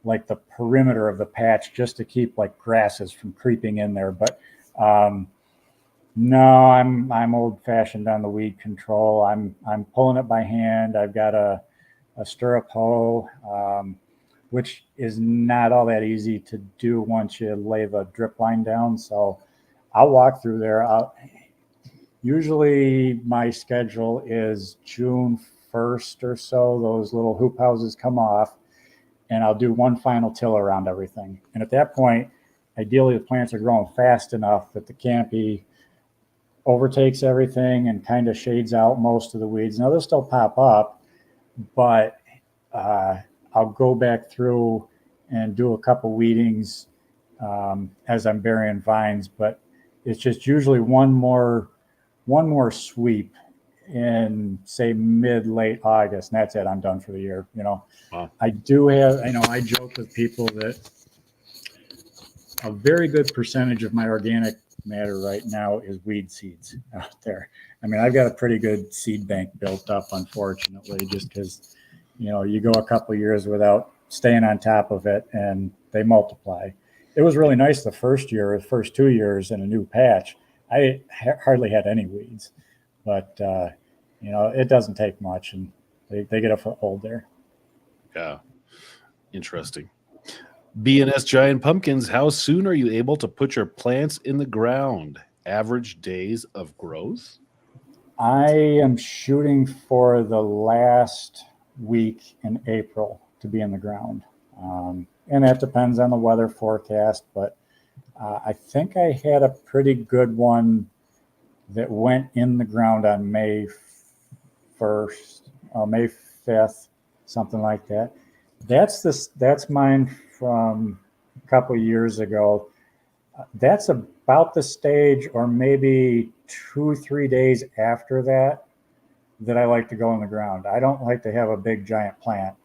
[SPEAKER 2] like the perimeter of the patch just to keep like grasses from creeping in there. But no, I'm old fashioned on the weed control. I'm pulling it by hand. I've got a stirrup hoe, which is not all that easy to do once you lay the drip line down. So I'll walk through there. Usually my schedule is June 1st or so. Those little hoop houses come off, and I'll do one final till around everything. And at that point, ideally the plants are growing fast enough that the canopy overtakes everything and kind of shades out most of the weeds. Now they'll still pop up, but I'll go back through and do a couple weedings as I'm burying vines. But it's just usually one more sweep in, say, late August, and that's it. I'm done for the year.
[SPEAKER 1] Wow.
[SPEAKER 2] I do have, I joke with people that a very good percentage of my organic matter right now is weed seeds out there. I mean, I've got a pretty good seed bank built up, unfortunately, just because, you go a couple of years without staying on top of it and they multiply. It was really nice the first 2 years in a new patch. I hardly had any weeds, but, it doesn't take much, and they get a foothold there.
[SPEAKER 1] Yeah. Interesting. B&S Giant Pumpkins, how soon are you able to put your plants in the ground? Average days of growth?
[SPEAKER 2] I am shooting for the last week in April to be in the ground. And that depends on the weather forecast, but I think I had a pretty good one that went in the ground on May 1st, May 5th, something like that. That's mine from a couple of years ago. That's about the stage, or maybe 2-3 days after that I like to go in the ground. I don't like to have a big giant plant,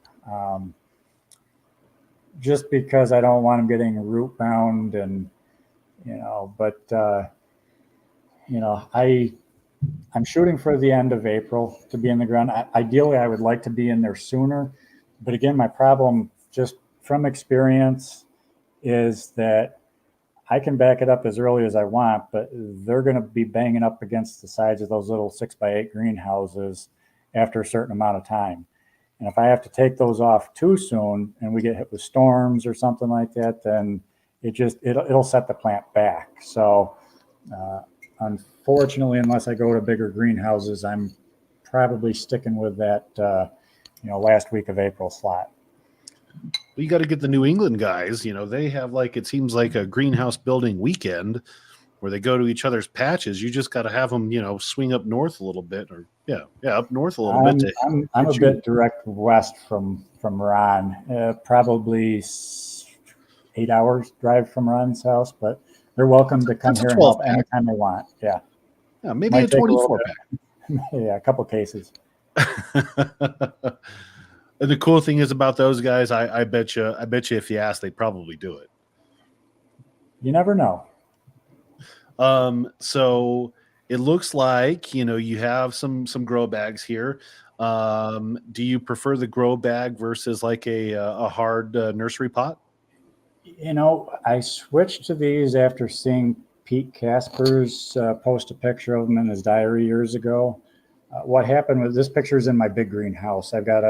[SPEAKER 2] just because I don't want them getting root bound, and I'm shooting for the end of April to be in the ground. Ideally, I would like to be in there sooner, but again, my problem, just from experience, is that I can back it up as early as I want, but they're going to be banging up against the sides of those little 6x8 greenhouses after a certain amount of time. And if I have to take those off too soon and we get hit with storms or something like that, then it'll set the plant back. So unfortunately, unless I go to bigger greenhouses, I'm probably sticking with that last week of April slot.
[SPEAKER 1] Well, you got to get the New England guys. They have, it seems like a greenhouse building weekend where they go to each other's patches. You just got to have them, swing up north a little bit, or up north a little bit.
[SPEAKER 2] I'm a bit direct west from Ron, probably 8 hours drive from Ron's house, but they're welcome to come here and help anytime they want. Yeah,
[SPEAKER 1] maybe a 24 pack.
[SPEAKER 2] Yeah, a couple cases.
[SPEAKER 1] And the cool thing is about those guys, I bet you if you ask, they probably do it.
[SPEAKER 2] You never know.
[SPEAKER 1] So it looks like, you have some grow bags here. Do you prefer the grow bag versus like a hard nursery pot?
[SPEAKER 2] I switched to these after seeing Pete Casper's post a picture of them in his diary years ago. What happened was, this picture is in my big greenhouse. I've got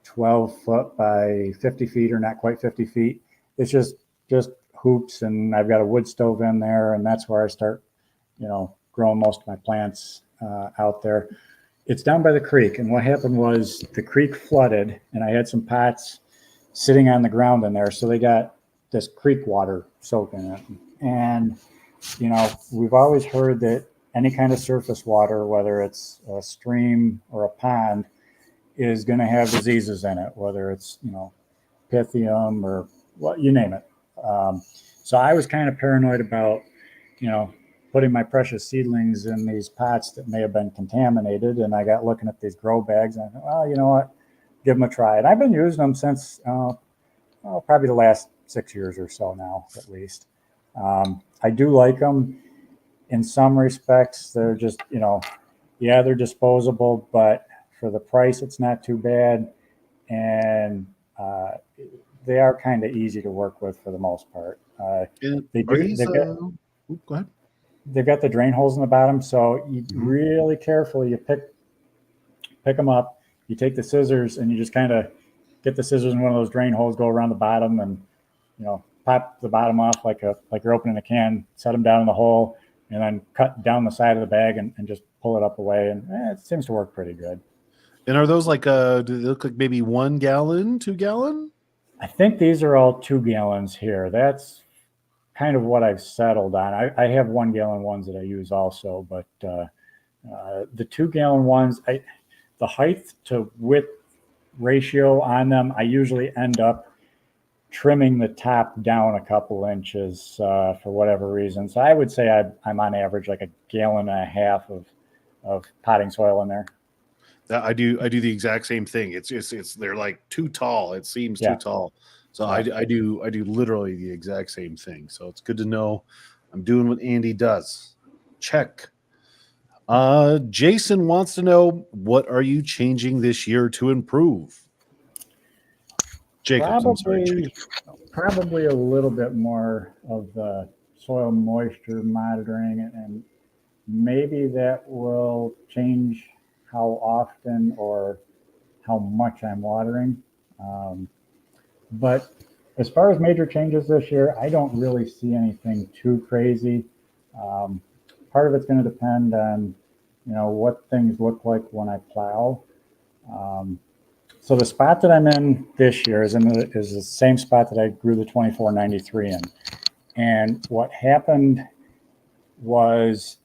[SPEAKER 2] 12 foot by 50 feet, or not quite 50 feet. It's just hoops, and I've got a wood stove in there, and that's where I start, growing most of my plants out there. It's down by the creek, and what happened was the creek flooded, and I had some pots sitting on the ground in there, so they got this creek water soaking in it. And we've always heard that any kind of surface water, whether it's a stream or a pond, is going to have diseases in it, whether it's pythium or what, you name it. So I was kind of paranoid about, putting my precious seedlings in these pots that may have been contaminated. And I got looking at these grow bags and I thought, well, you know what, give them a try. And I've been using them since probably the last 6 years or so now, at least. I do like them in some respects. They're just, they're disposable, but for the price, it's not too bad. And they are kind of easy to work with for the most part.
[SPEAKER 1] Go ahead.
[SPEAKER 2] They've got the drain holes in the bottom, so you really carefully, you pick them up, you take the scissors and you just kind of get the scissors in one of those drain holes, go around the bottom and, pop the bottom off like you're opening a can, set them down in the hole, and then cut down the side of the bag and just pull it up away. And it seems to work pretty good.
[SPEAKER 1] And are those do they look like maybe 1 gallon, 2 gallon?
[SPEAKER 2] I think these are all 2 gallons here. That's kind of what I've settled on. I have 1 gallon ones that I use also, but the 2 gallon ones, the height to width ratio on them, I usually end up trimming the top down a couple inches for whatever reason. So I would say I'm on average like 1.5 gallons of potting soil in there.
[SPEAKER 1] I do the exact same thing. It's they're like too tall. It seems too tall. So I do literally the exact same thing. So it's good to know I'm doing what Andy does. Check. Jason wants to know, what are you changing this year to improve? Jacobs,
[SPEAKER 2] probably a little bit more of the soil moisture monitoring, and maybe that will change how often or how much I'm watering. But as far as major changes this year, I don't really see anything too crazy. Part of it's going to depend on, what things look like when I plow. So the spot that I'm in this year is the same spot that I grew the 2493 in. And what happened was,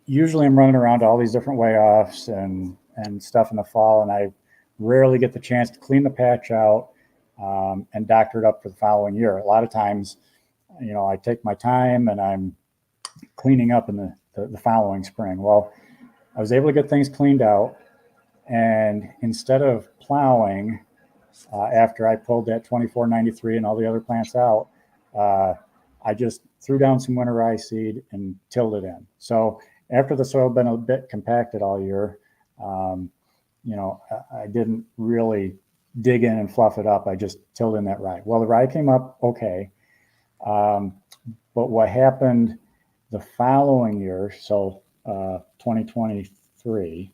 [SPEAKER 2] usually I'm running around to all these different way offs and stuff in the fall, and I rarely get the chance to clean the patch out and doctor it up for the following year. A lot of times, I take my time and I'm cleaning up in the following spring. Well, I was able to get things cleaned out, and instead of plowing after I pulled that 2493 and all the other plants out, I just threw down some winter rye seed and tilled it in. So after the soil had been a bit compacted all year, I didn't really dig in and fluff it up. I just tilled in that rye. Well, the rye came up okay. But what happened the following year, so 2023,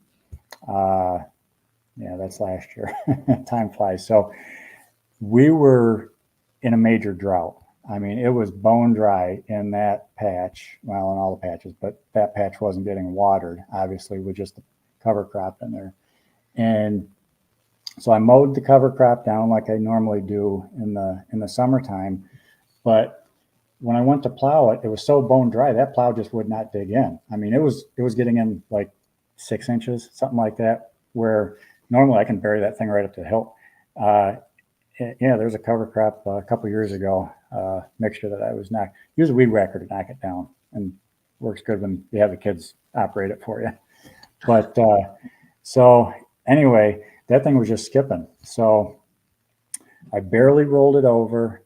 [SPEAKER 2] that's last year. Time flies. So we were in a major drought. I mean, it was bone dry in that patch. Well, in all the patches, but that patch wasn't getting watered, obviously, with just the cover crop in there. And so I mowed the cover crop down like I normally do in the summertime. But when I went to plow it, it was so bone dry, that plow just would not dig in. I mean, it was getting in like 6 inches, something like that, where normally I can bury that thing right up to the hilt. There's a cover crop a couple years ago, mixture that I was not, use a weed whacker to knock it down, and works good when you have the kids operate it for you. But so anyway, that thing was just skipping. So I barely rolled it over.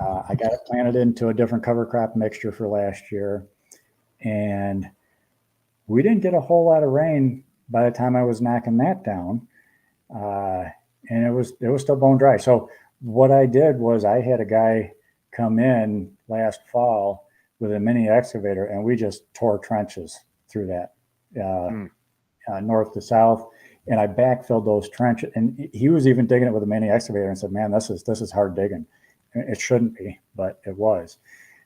[SPEAKER 2] I got it planted into a different cover crop mixture for last year, and we didn't get a whole lot of rain by the time I was knocking that down. And it was still bone dry. So what I did was, I had a guy come in last fall with a mini excavator, and we just tore trenches through that north to south. And I backfilled those trenches, and he was even digging it with a mini excavator and said, "Man, this is hard digging." It shouldn't be, but it was.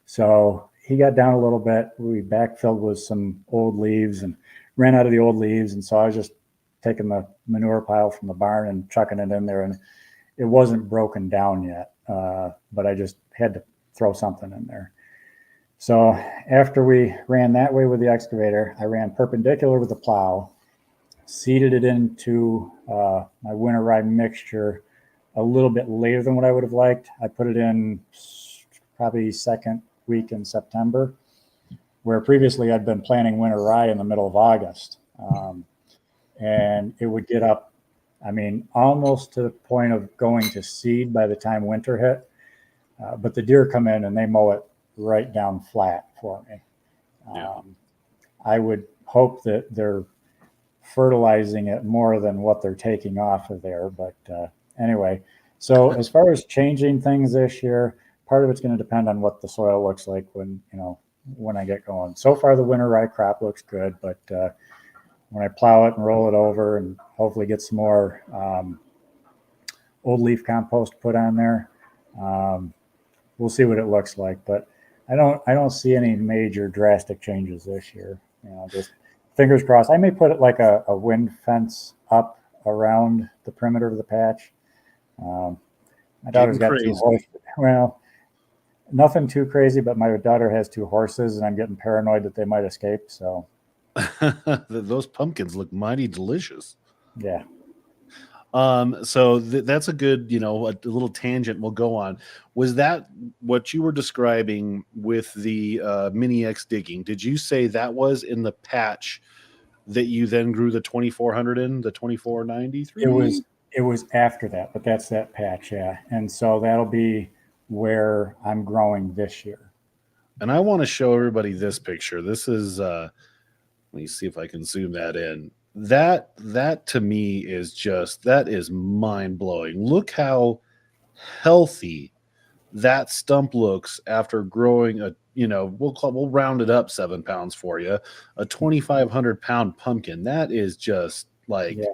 [SPEAKER 2] So he got down a little bit. We backfilled with some old leaves and ran out of the old leaves. And so I was just taking the manure pile from the barn and chucking it in there, and it wasn't broken down yet, but I just had to throw something in there. So after we ran that way with the excavator, I ran perpendicular with the plow, seeded it into my winter rye mixture a little bit later than what I would have liked. I put it in probably second week in September, where previously I'd been planting winter rye in the middle of August. And it would get up, I mean, almost to the point of going to seed by the time winter hit. But the deer come in and they mow it right down flat for me.
[SPEAKER 1] Yeah.
[SPEAKER 2] I would hope that they're fertilizing it more than what they're taking off of there. But anyway, so as far as changing things this year, part of it's going to depend on what the soil looks like when I get going. So far, the winter rye crop looks good, but when I plow it and roll it over and hopefully get some more old leaf compost put on there, we'll see what it looks like. But I don't see any major drastic changes this year. Just fingers crossed. I may put it like a wind fence up around the perimeter of the patch. My daughter's got two horses. Well, nothing too crazy, but my daughter has two horses, and I'm getting paranoid that they might escape. So
[SPEAKER 1] those pumpkins look mighty delicious.
[SPEAKER 2] Yeah.
[SPEAKER 1] So that's a good, a little tangent we'll go on. Was that what you were describing with the Mini X digging? Did you say that was in the patch that you then grew the 2400 in, the 2493?
[SPEAKER 2] It was after that, but that's that patch, yeah. And so that'll be where I'm growing this year.
[SPEAKER 1] And I want to show everybody this picture. This is let me see if I can zoom that in. That to me is that is mind-blowing. Look how healthy that stump looks after growing we'll round it up 7 pounds for you, a 2,500 pound pumpkin. That is just like,
[SPEAKER 2] yeah.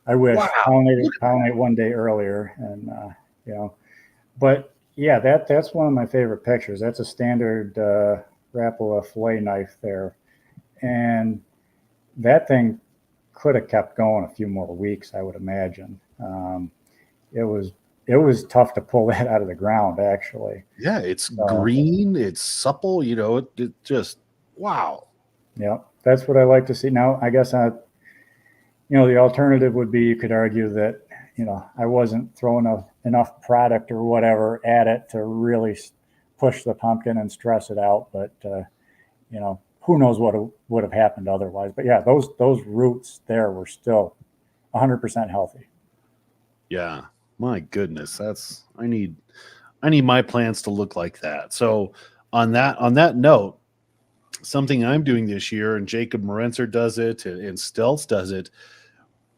[SPEAKER 2] I wish
[SPEAKER 1] wow.
[SPEAKER 2] pollinate one day earlier, and but yeah, that's one of my favorite pictures. That's a standard Rapala fillet knife there, and that thing could have kept going a few more weeks, I would imagine. It was tough to pull that out of the ground, actually.
[SPEAKER 1] Yeah, it's green, it's supple, it just, wow.
[SPEAKER 2] Yeah, that's what I like to see. Now, I guess the alternative would be, you could argue that, I wasn't throwing enough product or whatever at it to really push the pumpkin and stress it out. But, who knows what would have happened otherwise. But yeah, those roots there were still 100% healthy.
[SPEAKER 1] Yeah, my goodness, I need my plants to look like that. So on that note, something I'm doing this year, and Jacob Morenzer does it, and Stealth does it,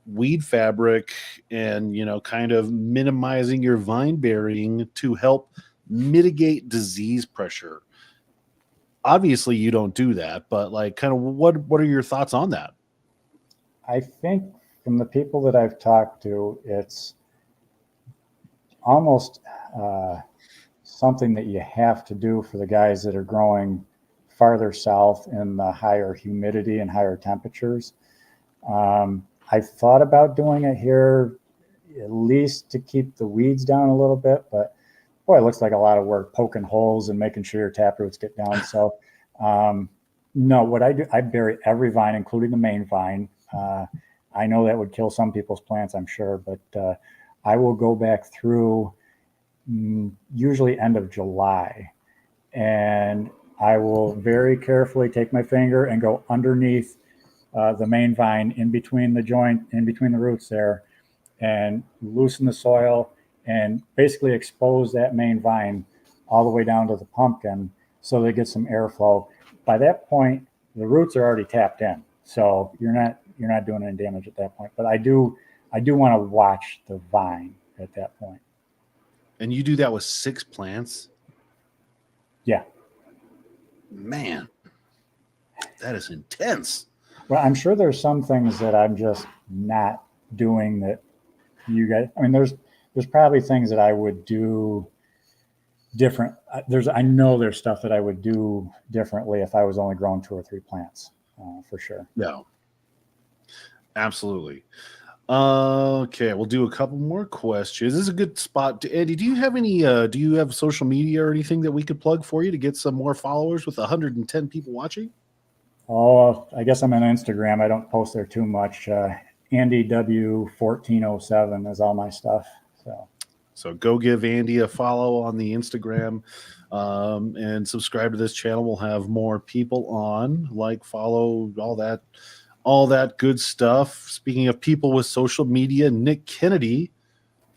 [SPEAKER 1] weed fabric, and kind of minimizing your vine burying to help mitigate disease pressure. Obviously you don't do that, but like, kind of what are your thoughts on that?
[SPEAKER 2] I think from the people that I've talked to, it's almost something that you have to do for the guys that are growing farther south in the higher humidity and higher temperatures. I thought about doing it here, at least to keep the weeds down a little bit, but boy, it looks like a lot of work poking holes and making sure your taproots get down. So no, what I do, I bury every vine, including the main vine. I know that would kill some people's plants, I'm sure, but I will go back through usually end of July, and I will very carefully take my finger and go underneath the main vine, in between the joint, in between the roots there, and loosen the soil and basically expose that main vine all the way down to the pumpkin so they get some airflow. By that point, the roots are already tapped in, so you're not doing any damage at that point. But I do want to watch the vine at that point.
[SPEAKER 1] And you do that with 6 plants?
[SPEAKER 2] Yeah.
[SPEAKER 1] Man, that is intense.
[SPEAKER 2] Well, I'm sure there's some things that I'm just not doing that you guys, I mean, there's probably things that I would do different. I know there's stuff that I would do differently if I was only growing 2 or 3 plants, for sure.
[SPEAKER 1] Yeah, absolutely. Okay, we'll do a couple more questions. This is a good spot. Andy, do you have social media or anything that we could plug for you to get some more followers with 110 people watching?
[SPEAKER 2] Oh, I guess I'm on Instagram. I don't post there too much. Andy W1407 is all my stuff. So
[SPEAKER 1] So go give Andy a follow on the Instagram, and subscribe to this channel. We'll have more people on, follow, all that good stuff. Speaking of people with social media, Nick Kennedy,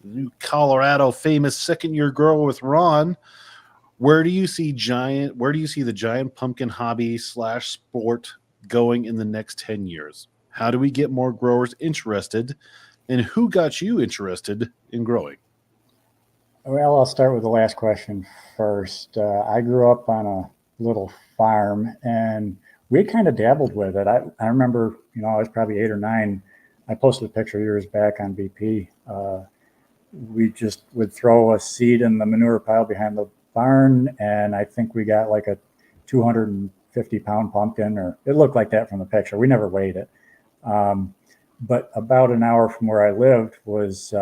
[SPEAKER 1] the new Colorado famous second-year grower with Ron. Where do you see the giant pumpkin hobby / sport going in the next 10 years? How do we get more growers interested? And who got you interested in growing?
[SPEAKER 2] Well, I'll start with the last question first. I grew up on a little farm, and we kind of dabbled with it. I remember, I was probably 8 or 9. I posted a picture years back on BP. We just would throw a seed in the manure pile behind the barn, and I think we got like a 250-pound pumpkin, or it looked like that from the picture. We never weighed it. But about an hour from where I lived was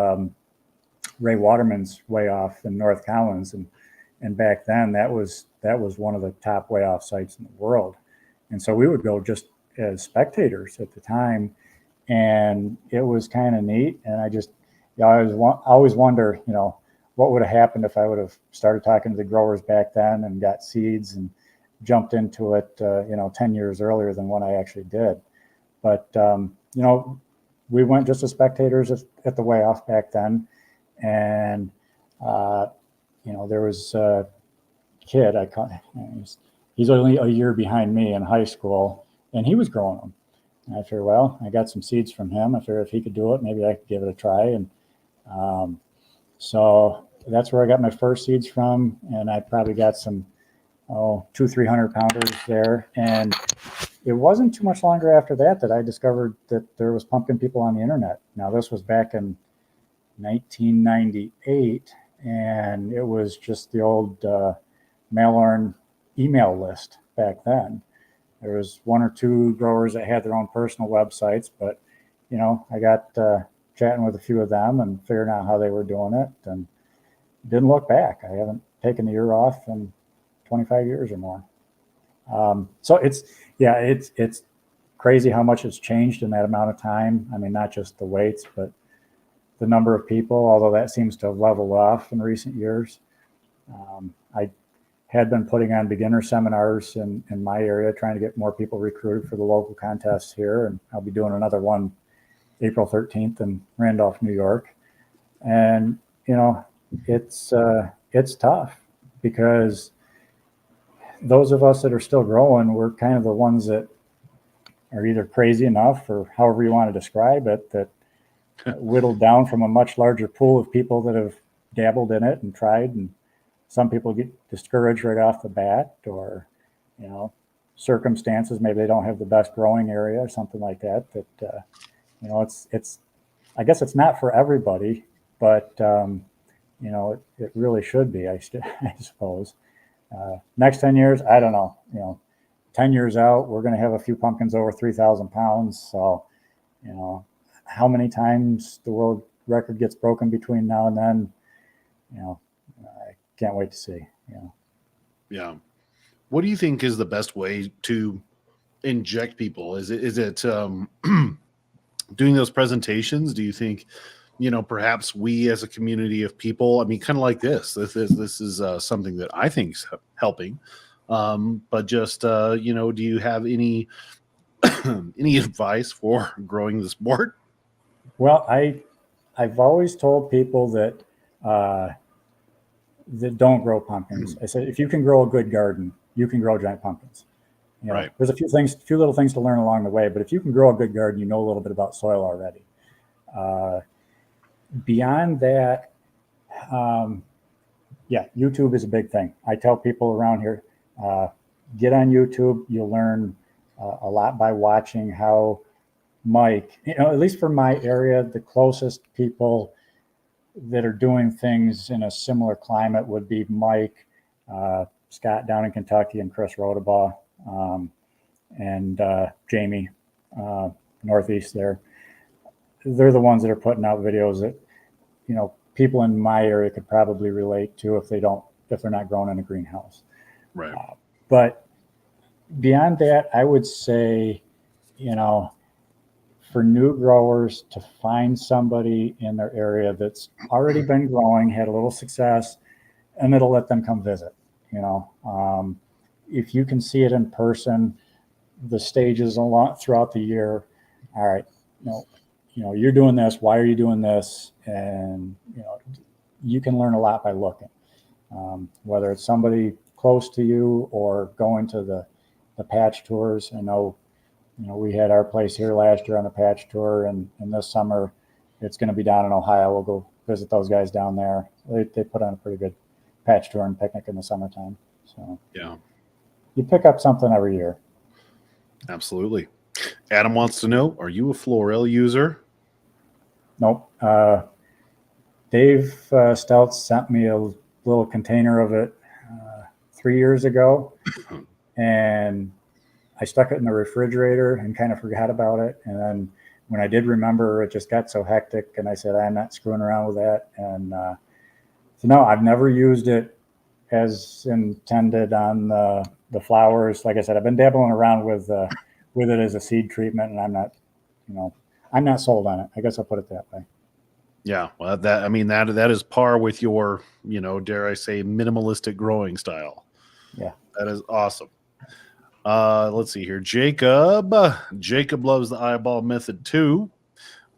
[SPEAKER 2] Ray Waterman's way off in North Collins, and back then that was one of the top way off sites in the world, and so we would go just as spectators at the time, and it was kind of neat. And I always wonder, what would have happened if I would have started talking to the growers back then and got seeds and jumped into it, 10 years earlier than when I actually did. But we went just as spectators at the way off back then. And, there was a kid, he's only a year behind me in high school, and he was growing them. And I figured, well, I got some seeds from him. I figured if he could do it, maybe I could give it a try. And so that's where I got my first seeds from. And I probably got some, 200-300 pounders there. And it wasn't too much longer after that I discovered that there was pumpkin people on the internet. Now, this was back in 1998, and it was just the old mail-order email list back then. There was 1 or 2 growers that had their own personal websites, but I got chatting with a few of them and figuring out how they were doing it, and didn't look back. I haven't taken a year off in 25 years or more. So it's crazy how much has changed in that amount of time. I mean, not just the weights, but the number of people, although that seems to have leveled off in recent years. I had been putting on beginner seminars in my area, trying to get more people recruited for the local contests here. And I'll be doing another one April 13th in Randolph, New York. And, it's tough, because those of us that are still growing, we're kind of the ones that are either crazy enough, or however you want to describe it, that whittled down from a much larger pool of people that have dabbled in it and tried. And some people get discouraged right off the bat, or, circumstances, maybe they don't have the best growing area or something like that, it's, I guess it's not for everybody, but, it really should be, I suppose. Next 10 years, I don't know, 10 years out, we're going to have a few pumpkins over 3,000 pounds. So, how many times the world record gets broken between now and then, I can't wait to see.
[SPEAKER 1] Yeah. What do you think is the best way to inject people? Is it doing those presentations? Do you think, perhaps we as a community of people, I mean, kind of like this is something that I think is helping. But just, do you have any any advice for growing the sport?
[SPEAKER 2] Well, I've always told people that that don't grow pumpkins. I said, if you can grow a good garden, you can grow giant pumpkins.
[SPEAKER 1] Right.
[SPEAKER 2] There's a few little things to learn along the way, but if you can grow a good garden, you know a little bit about soil already. Beyond that, YouTube is a big thing. I tell people around here, get on YouTube. You'll learn a lot by watching how Mike, at least for my area, the closest people that are doing things in a similar climate would be Mike, Scott down in Kentucky, and Chris Rodabaugh, and Jamie, Northeast there. They're the ones that are putting out videos that, people in my area could probably relate to if they're not growing in a greenhouse.
[SPEAKER 1] Right.
[SPEAKER 2] But beyond that, I would say, for new growers to find somebody in their area that's already been growing, had a little success, and it'll let them come visit. If you can see it in person, the stages a lot throughout the year. All right, you're doing this. Why are you doing this? And you can learn a lot by looking. Whether it's somebody close to you or going to the patch tours. I know, we had our place here last year on the patch tour, and this summer it's going to be down in Ohio. We'll go visit those guys down there. They put on a pretty good patch tour and picnic in the summertime. So
[SPEAKER 1] yeah,
[SPEAKER 2] you pick up something every year.
[SPEAKER 1] Absolutely. Adam wants to know, are you a Florell user?
[SPEAKER 2] Nope. Dave Stelz sent me a little container of it 3 years ago, and I stuck it in the refrigerator and kind of forgot about it. And then when I did remember, it just got so hectic, and I said, I'm not screwing around with that. And so no, I've never used it as intended on the flowers. Like I said, I've been dabbling around with it as a seed treatment, and I'm not sold on it. I guess I'll put it that way.
[SPEAKER 1] Yeah, well, that is par with your, dare I say, minimalistic growing style.
[SPEAKER 2] Yeah,
[SPEAKER 1] that is awesome. Let's see here. Jacob loves the eyeball method too.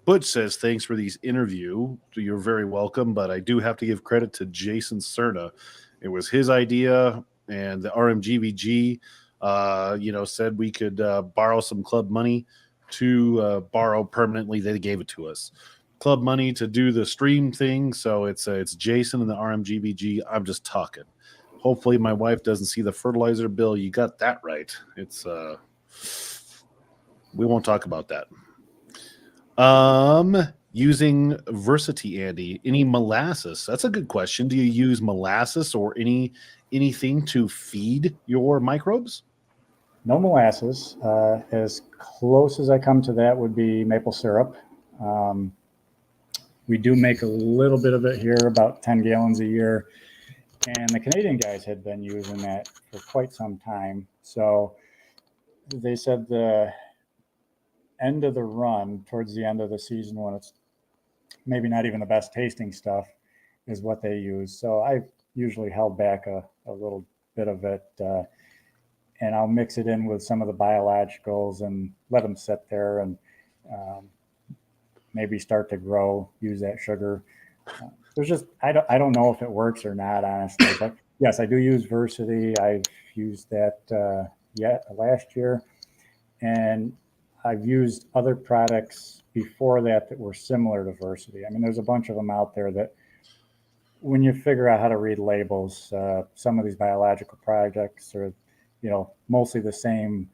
[SPEAKER 1] Butch says, thanks for these interview. You're very welcome, but I do have to give credit to Jason Cerna. It was his idea, and the RMGVG, said we could borrow some club money to borrow permanently. They gave it to us. Club money to do the stream thing. So it's Jason and the RMGVG. I'm just talking. Hopefully my wife doesn't see the fertilizer bill. You got that right. It's we won't talk about that. Using Versity, Andy, any molasses? That's a good question. Do you use molasses or anything to feed your microbes?
[SPEAKER 2] No molasses. As close as I come to that would be maple syrup. We do make a little bit of it here, about 10 gallons a year. And the Canadian guys had been using that for quite some time. So they said the end of the run, towards the end of the season, when it's maybe not even the best tasting stuff, is what they use. So I've usually held back a little bit of it, and I'll mix it in with some of the biologicals and let them sit there and maybe start to grow, use that sugar. There's just, I don't know if it works or not, honestly. But yes, I do use Versity. I've used that last year, and I've used other products before that were similar to Versity. I mean, there's a bunch of them out there that, when you figure out how to read labels, some of these biological products are, mostly the same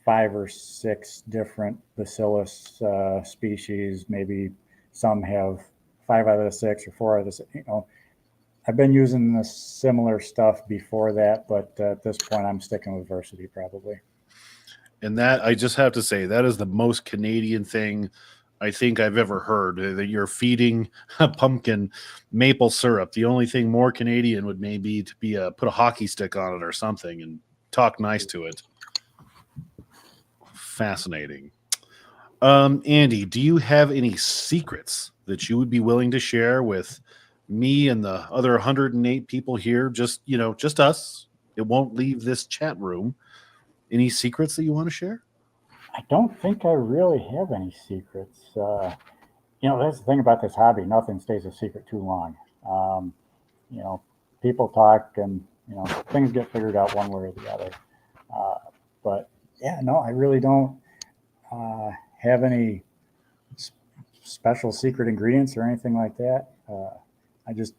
[SPEAKER 2] 5 or 6 different bacillus species. Maybe some have 5 out of the 6 or 4 out of the 6. I've been using the similar stuff before that, but at this point, I'm sticking with Versity probably.
[SPEAKER 1] And that, I just have to say, that is the most Canadian thing I think I've ever heard, that you're feeding a pumpkin maple syrup. The only thing more Canadian would maybe to be put a hockey stick on it or something and talk nice to it. Fascinating. Andy, do you have any secrets that you would be willing to share with me and the other 108 people here? Just us. It won't leave this chat room. Any secrets that you want to share?
[SPEAKER 2] I don't think I really have any secrets. That's the thing about this hobby. Nothing stays a secret too long. People talk, and, things get figured out one way or the other. But yeah, no, I really don't have any special secret ingredients or anything like that. I just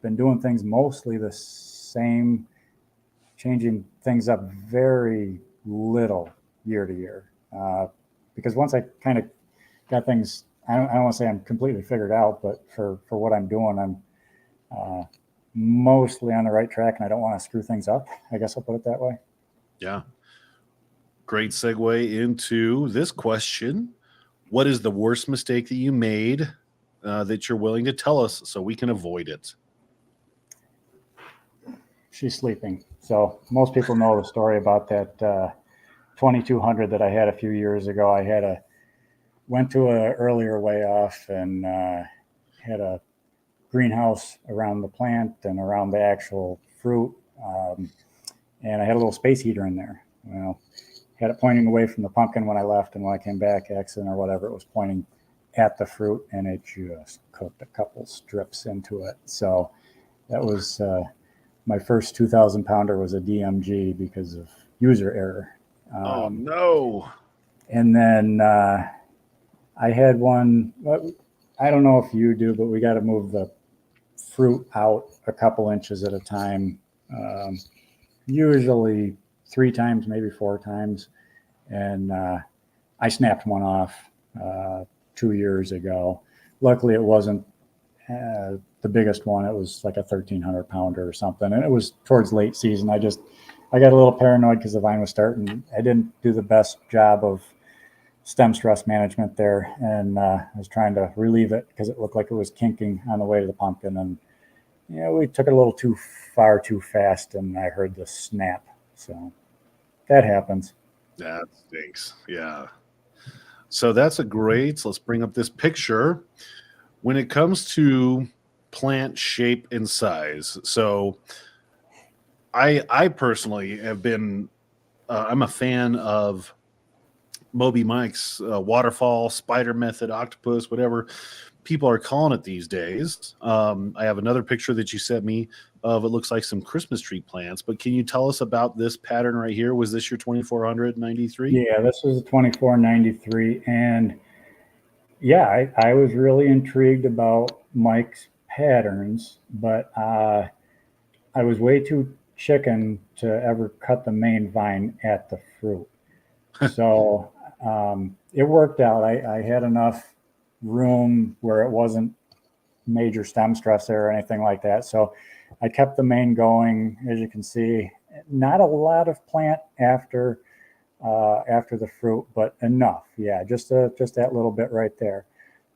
[SPEAKER 2] been doing things mostly the same, changing things up very little year to year. Because once I kind of got things, I don't want to say I'm completely figured out, but for what I'm doing, I'm mostly on the right track, and I don't want to screw things up. I guess I'll put it that way.
[SPEAKER 1] Yeah. Great segue into this question. What is the worst mistake that you made that you're willing to tell us so we can avoid it?
[SPEAKER 2] She's sleeping. So most people know the story about that 2200 that I had a few years ago. I had went to an earlier way off and had a greenhouse around the plant and around the actual fruit. And I had a little space heater in there. Well, had it pointing away from the pumpkin when I left, and when I came back, accident or whatever, it was pointing at the fruit, and it just cooked a couple strips into it. So that was my first 2,000 pounder was a DMG because of user error.
[SPEAKER 1] Oh no!
[SPEAKER 2] And then I had one. I don't know if you do, but we got to move the fruit out a couple inches at a time. Usually 3 times, maybe 4 times. And I snapped one off 2 years ago. Luckily, it wasn't the biggest one. It was like a 1,300 pounder or something. And it was towards late season. I got a little paranoid because the vine was starting. I didn't do the best job of stem stress management there. And I was trying to relieve it because it looked like it was kinking on the way to the pumpkin. And we took it a little too far too fast, and I heard the snap. So that happens.
[SPEAKER 1] That stinks. Yeah. So that's a great. So let's bring up this picture. When it comes to plant shape and size, so I personally have been. I'm a fan of Moby Mike's waterfall, spider method, octopus, whatever people are calling it these days. I have another picture that you sent me of, it looks like some Christmas tree plants, but can you tell us about this pattern right here? Was this your 2493?
[SPEAKER 2] Yeah, this was a 2493. And yeah, I was really intrigued about Mike's patterns, but I was way too chicken to ever cut the main vine at the fruit. So it worked out. I had enough room where it wasn't major stem stress there or anything like that. So I kept the main going. As you can see, not a lot of plant after the fruit, but enough. Yeah, just that little bit right there.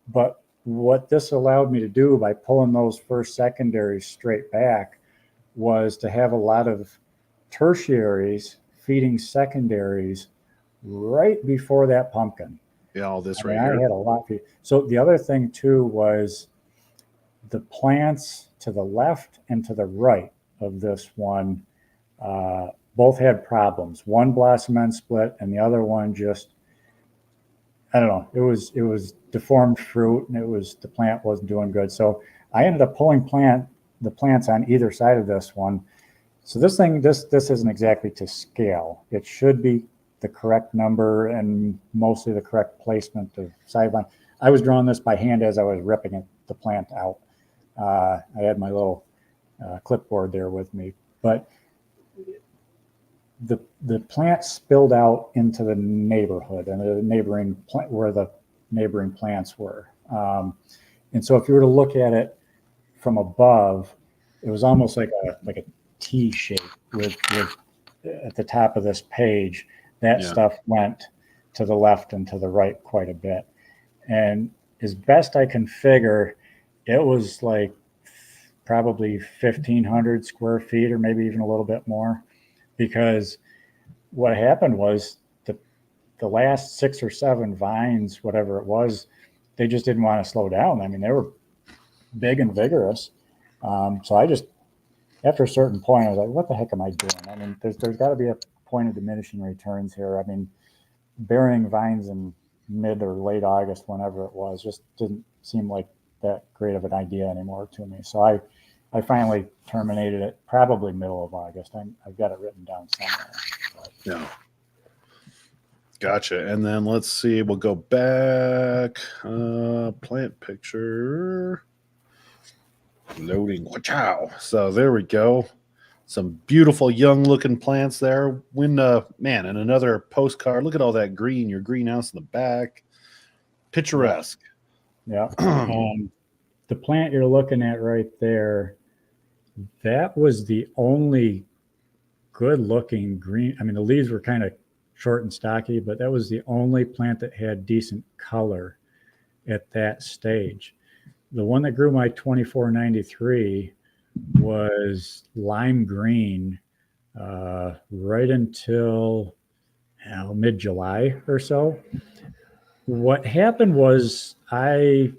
[SPEAKER 2] But what this allowed me to do by pulling those first secondaries straight back was to have a lot of tertiaries feeding secondaries right before that pumpkin.
[SPEAKER 1] Yeah, all this
[SPEAKER 2] I
[SPEAKER 1] right
[SPEAKER 2] I
[SPEAKER 1] here.
[SPEAKER 2] had a lot. So the other thing too was the plants to the left and to the right of this one both had problems. One blossom end split, and the other one just, I don't know. It was deformed fruit, and the plant wasn't doing good. So I ended up pulling the plants on either side of this one. So this isn't exactly to scale. It should be the correct number and mostly the correct placement of sidevine. I was drawing this by hand as I was ripping the plant out. I had my little clipboard there with me, but the plant spilled out into the neighborhood and the neighboring plant where the neighboring plants were. And so if you were to look at it from above, it was almost like a T shape with at the top of this page. That stuff went to the left and to the right quite a bit. And as best I can figure, it was like probably 1,500 square feet or maybe even a little bit more, because what happened was the last 6 or 7 vines, whatever it was, they just didn't want to slow down. I mean, they were big and vigorous. So I just, after a certain point, I was like, what the heck am I doing? I mean, there's got to be a point of diminishing returns here. I mean, burying vines in mid or late August, whenever it was, just didn't seem like that great of an idea anymore to me. So I finally terminated it probably middle of August. I've got it written down somewhere.
[SPEAKER 1] Yeah. Gotcha. And then let's see, we'll go back. Plant picture. Loading. Wow. So there we go. Some beautiful young looking plants there. Man, and another postcard. Look at all that green, your greenhouse in the back. Picturesque.
[SPEAKER 2] Yeah. The plant you're looking at right there, that was the only good looking green. I mean, the leaves were kind of short and stocky, but that was the only plant that had decent color at that stage. The one that grew my 2493 was lime green right until mid-July or so. what happened was I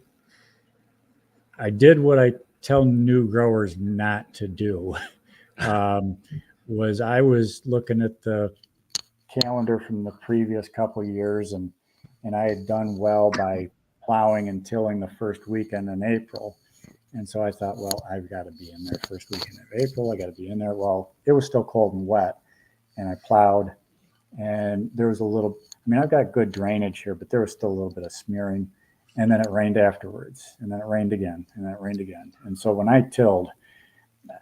[SPEAKER 2] did what I tell new growers not to do. Um, was I was looking at the calendar from the previous couple of years, and I had done well by plowing and tilling the first weekend in April. And so I thought, well, I've got to be in there first weekend of April. I got to be in there. Well, it was still cold and wet, and I plowed, and there was a little. I mean, I've got good drainage here, but there was still a little bit of smearing. And then it rained afterwards, and then it rained again, and then it rained again. And so when I tilled,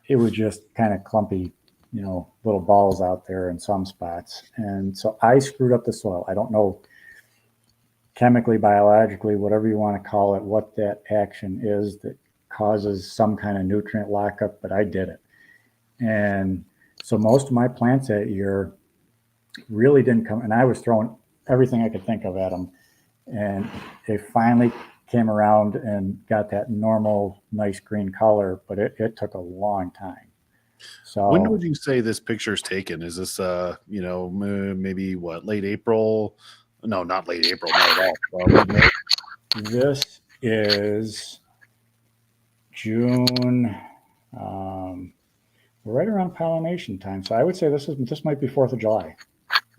[SPEAKER 2] it was just kind of clumpy, little balls out there in some spots. And so I screwed up the soil. I don't know chemically, biologically, whatever you want to call it, what that action is that causes some kind of nutrient lockup, but I did it. And so most of my plants that year really didn't come, and I was throwing everything I could think of at them. And they finally came around and got that normal, nice green color, but it took a long time. So
[SPEAKER 1] When would you say this picture is taken? Is this, maybe what, late April? No, not late April, not at all. Mid-May?
[SPEAKER 2] this is June, right around pollination time. So I would say this might be 4th of July.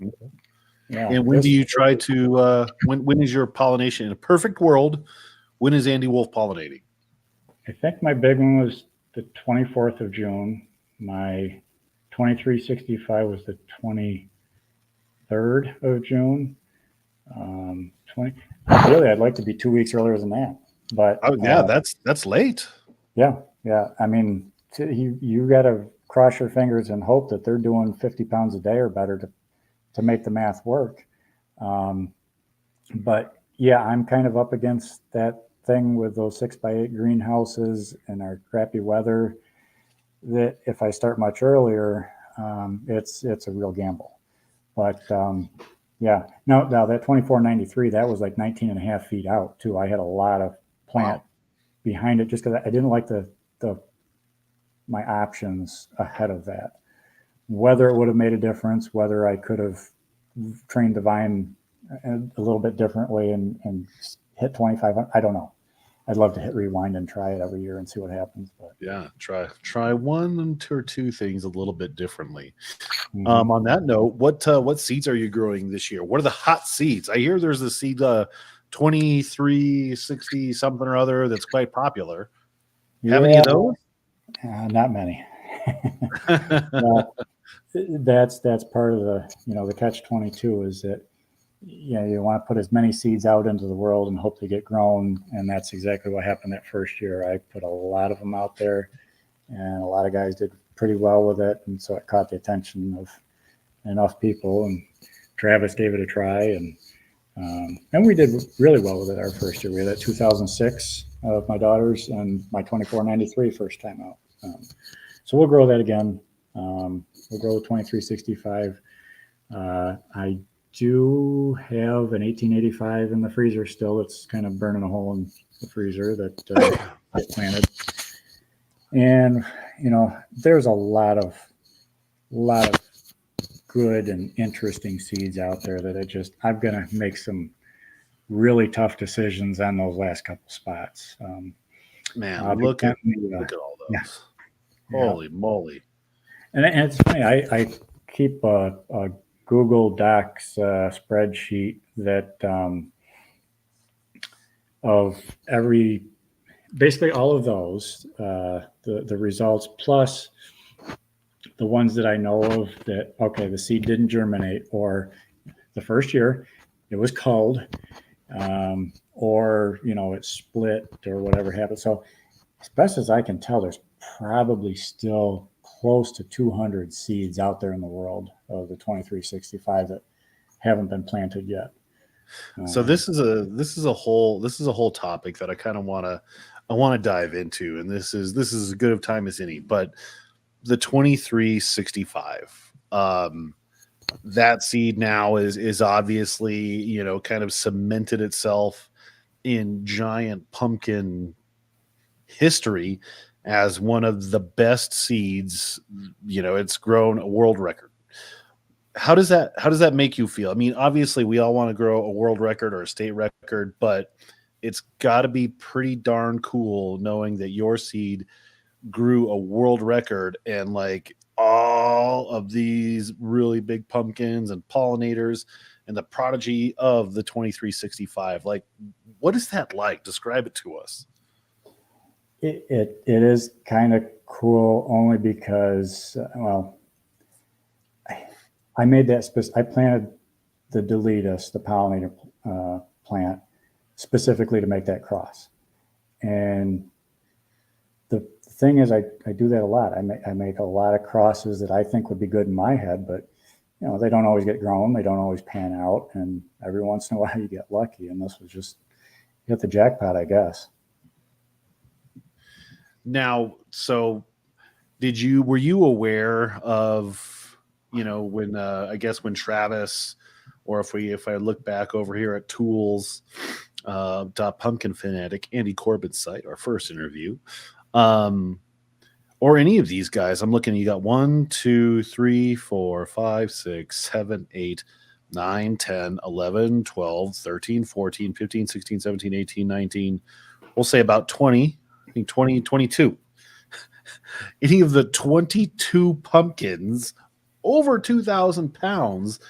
[SPEAKER 1] Okay.
[SPEAKER 2] Yeah.
[SPEAKER 1] And when do you try to, when is your pollination in a perfect world? When is Andy Wolf pollinating?
[SPEAKER 2] I think my big one was the 24th of June. My 2365 was the 23rd of June. 20. Really, I'd like to be 2 weeks earlier than that. But
[SPEAKER 1] Oh yeah, that's late.
[SPEAKER 2] yeah. I mean, you got to cross your fingers and hope that they're doing 50 pounds a day or better to make the math work. But yeah, I'm kind of up against that thing with those 6x8 greenhouses and our crappy weather. That if I start much earlier, it's a real gamble. But yeah, now that 2493, that was like 19 and a half feet out too. I had a lot of plant behind it just because I didn't like my options ahead of that. Whether it would have made a difference, whether I could have trained the vine a little bit differently and hit 2500, I don't know. I'd love to hit rewind and try it every year and see what happens. But
[SPEAKER 1] Yeah, try one or two things a little bit differently.
[SPEAKER 2] mm-hmm.
[SPEAKER 1] On that note, what seeds are you growing this year? What are the hot seeds? I hear there's a seed 2360 something or other that's quite popular. Have any of those?
[SPEAKER 2] Not many. That's part of the catch-22 is that you want to put as many seeds out into the world and hope they get grown, and that's exactly what happened that first year. I put a lot of them out there, and a lot of guys did pretty well with it, and so it caught the attention of enough people. And Travis gave it a try, and we did really well with it our first year. We had that 2006 of my daughters and my 2493 first time out. So we'll grow that again. We'll grow 2365. I do have an 1885 in the freezer still. It's kind of burning a hole in the freezer that I planted. And there's a lot of good and interesting seeds out there that I'm gonna make some really tough decisions on those last couple spots.
[SPEAKER 1] Man, look at all those.
[SPEAKER 2] Yeah.
[SPEAKER 1] Holy moly.
[SPEAKER 2] And it's funny, I keep a Google Docs spreadsheet that of basically all of those, the results, plus the ones that I know of that, okay, the seed didn't germinate, or the first year it was culled, or it split or whatever happened. So as best as I can tell, there's probably still close to 200 seeds out there in the world of the 2365 that haven't been planted yet.
[SPEAKER 1] So this is a whole topic that I kind of want to dive into, and this is as good of time as any. But the 2365, that seed now is obviously kind of cemented itself in giant pumpkin history as one of the best seeds. It's grown a world record. how does that make you feel? I mean, obviously we all want to grow a world record or a state record, but it's got to be pretty darn cool knowing that your seed grew a world record and like all of these really big pumpkins and pollinators and the prodigy of the 2365. Like, what is that like? Describe it to us.
[SPEAKER 2] It is kind of cool only because, well, I made that I planted the Deletus, the pollinator plant, specifically to make that cross. And the thing is, I do that a lot. I make a lot of crosses that I think would be good in my head, but they don't always get grown. They don't always pan out. And every once in a while you get lucky. And this was just hit the jackpot, I guess.
[SPEAKER 1] Now, so were you aware of, when I guess when Travis, or if I look back over here at tools Pumpkin Fanatic, Andy Corbett's site, our first interview, or any of these guys, I'm looking, you got 1, 2, 3, 4, 5, 6, 7, 8, 9, 10, 11, 12, 13, 14, 15, 16, 17, 18, 19, we'll say about 20, I think 20, 22. Any of the 22 pumpkins over 2,000 pounds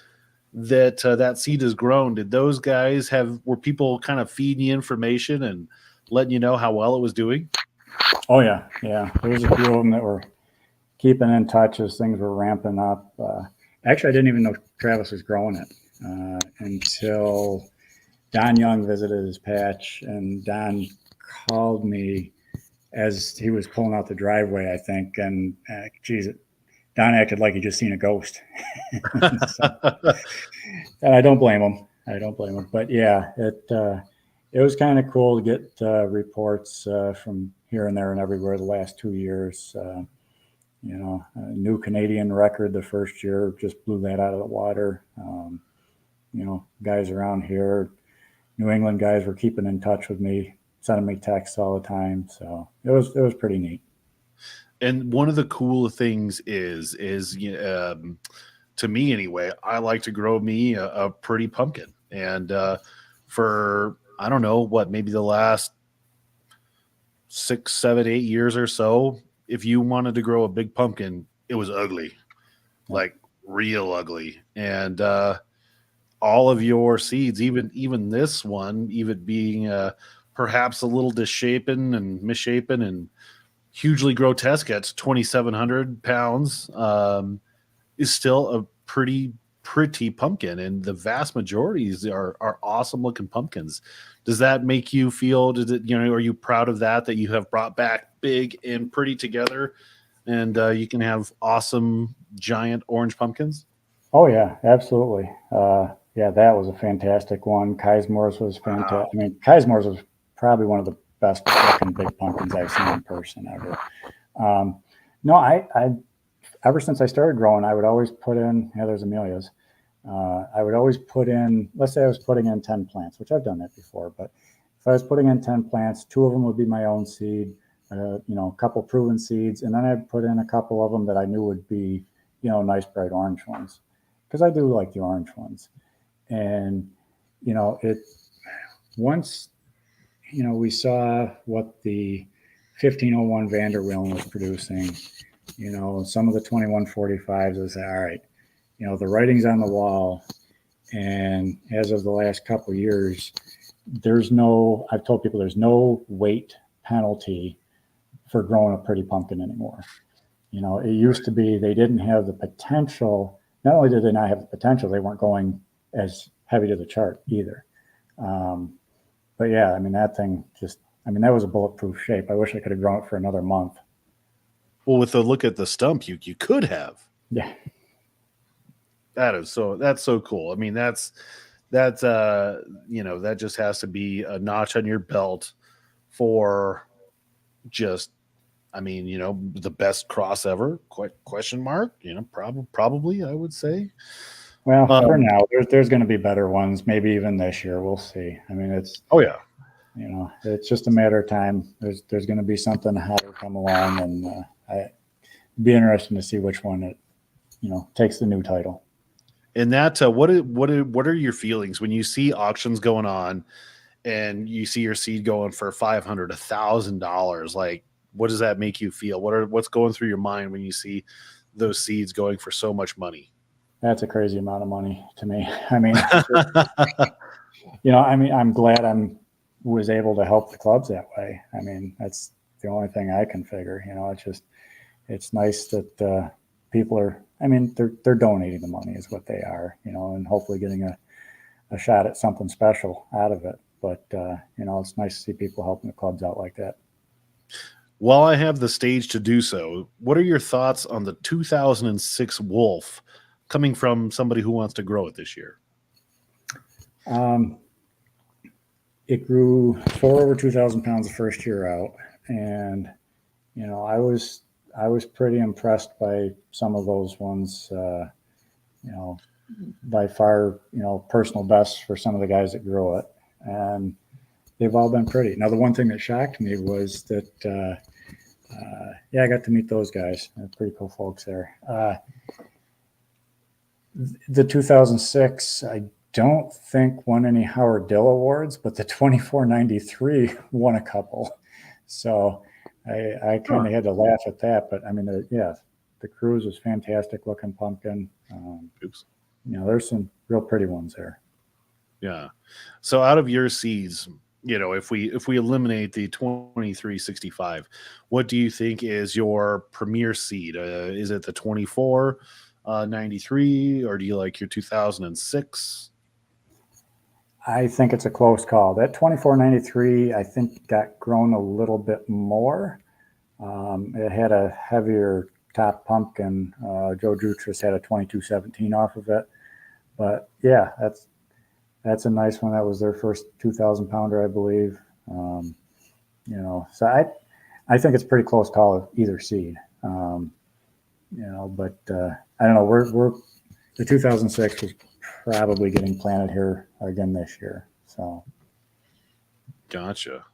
[SPEAKER 1] that seed has grown, did those guys were people kind of feeding you information and letting you know how well it was doing?
[SPEAKER 2] Oh yeah. There was a few of them that were keeping in touch as things were ramping up. Actually, I didn't even know Travis was growing it until Don Young visited his patch, and Don called me as he was pulling out the driveway, I think, and Don acted like he just seen a ghost. And I don't blame him. But yeah, it was kind of cool to get reports from here and there and everywhere the last 2 years. A new Canadian record the first year, just blew that out of the water. Guys around here, New England guys were keeping in touch with me, sending me texts all the time. So it was pretty neat.
[SPEAKER 1] And one of the cool things is to me anyway, I like to grow me a pretty pumpkin. And for, I don't know, maybe the last 6, 7, 8 years or so, if you wanted to grow a big pumpkin, it was ugly, like real ugly. And all of your seeds, even this one, even being perhaps a little misshapen and hugely grotesque at 2,700 pounds, is still a pretty pumpkin, and the vast majorities are awesome looking pumpkins. Does that make you feel, are you proud of that you have brought back big and pretty together, and you can have awesome giant orange pumpkins?
[SPEAKER 2] Oh yeah, absolutely. Yeah, that was a fantastic one. Kaismore's was fantastic. Wow. I mean, Kaismore's was probably one of the best looking big pumpkins I've seen in person ever. No, I ever since I started growing, I would always put in, there's Amelia's. I would always put in, let's say I was putting in 10 plants, which I've done that before, but if I was putting in 10 plants, 2 of them would be my own seed, a couple proven seeds, and then I'd put in a couple of them that I knew would be, nice bright orange ones, because I do like the orange ones. And, once, we saw what the 1501 Vanderwillen was producing, some of the 2145s, was all right. The writing's on the wall. And as of the last couple of years, I've told people there's no weight penalty for growing a pretty pumpkin anymore. It used to be they didn't have the potential. Not only did they not have the potential, they weren't going as heavy to the chart either. But yeah, I mean, that thing that was a bulletproof shape. I wish I could have grown it for another month.
[SPEAKER 1] Well, with the look at the stump, you could have.
[SPEAKER 2] Yeah.
[SPEAKER 1] That's so cool. I mean, that just has to be a notch on your belt for just, the best cross ever, question mark, probably I would say.
[SPEAKER 2] Well, for now, there's going to be better ones, maybe even this year. We'll see. I mean,
[SPEAKER 1] oh yeah,
[SPEAKER 2] it's just a matter of time. There's going to be something hotter come along, and I'd be interesting to see which one it, takes the new title.
[SPEAKER 1] And that what are your feelings when you see auctions going on and you see your seed going for 500, $1,000? Like, what does that make you feel? What's going through your mind when you see those seeds going for so much money?
[SPEAKER 2] That's a crazy amount of money to me. I mean, I mean, I'm glad was able to help the clubs that way. I mean, that's the only thing I can figure. It's nice that people are. I mean, they're donating the money is what they are. And hopefully getting a shot at something special out of it. But it's nice to see people helping the clubs out like that.
[SPEAKER 1] While I have the stage to do so, what are your thoughts on the 2006 Wolf coming from somebody who wants to grow it this year?
[SPEAKER 2] It grew far over 2,000 pounds the first year out, and I was pretty impressed by some of those ones. By far, personal best for some of the guys that grow it, and they've all been pretty. Now, the one thing that shocked me was that, I got to meet those guys. They're pretty cool folks there. The 2006, I don't think won any Howard Dill awards, but the 2493 won a couple. So I kind of had to laugh at that. But I mean, the Cruise was fantastic looking pumpkin.
[SPEAKER 1] Oops.
[SPEAKER 2] There's some real pretty ones there.
[SPEAKER 1] Yeah. So out of your seeds, if we eliminate the 2365, what do you think is your premier seed? Is it the 2493, or do you like your 2006?
[SPEAKER 2] I think it's a close call. That 2493, I think, got grown a little bit more. It had a heavier top pumpkin. Joe Jutras had a 2217 off of it. But yeah, that's a nice one. That was their first 2,000 pounder, I believe. So I think it's a pretty close call of either seed. But I don't know. We're the 2006 was probably getting planted here again this year. So,
[SPEAKER 1] Gotcha.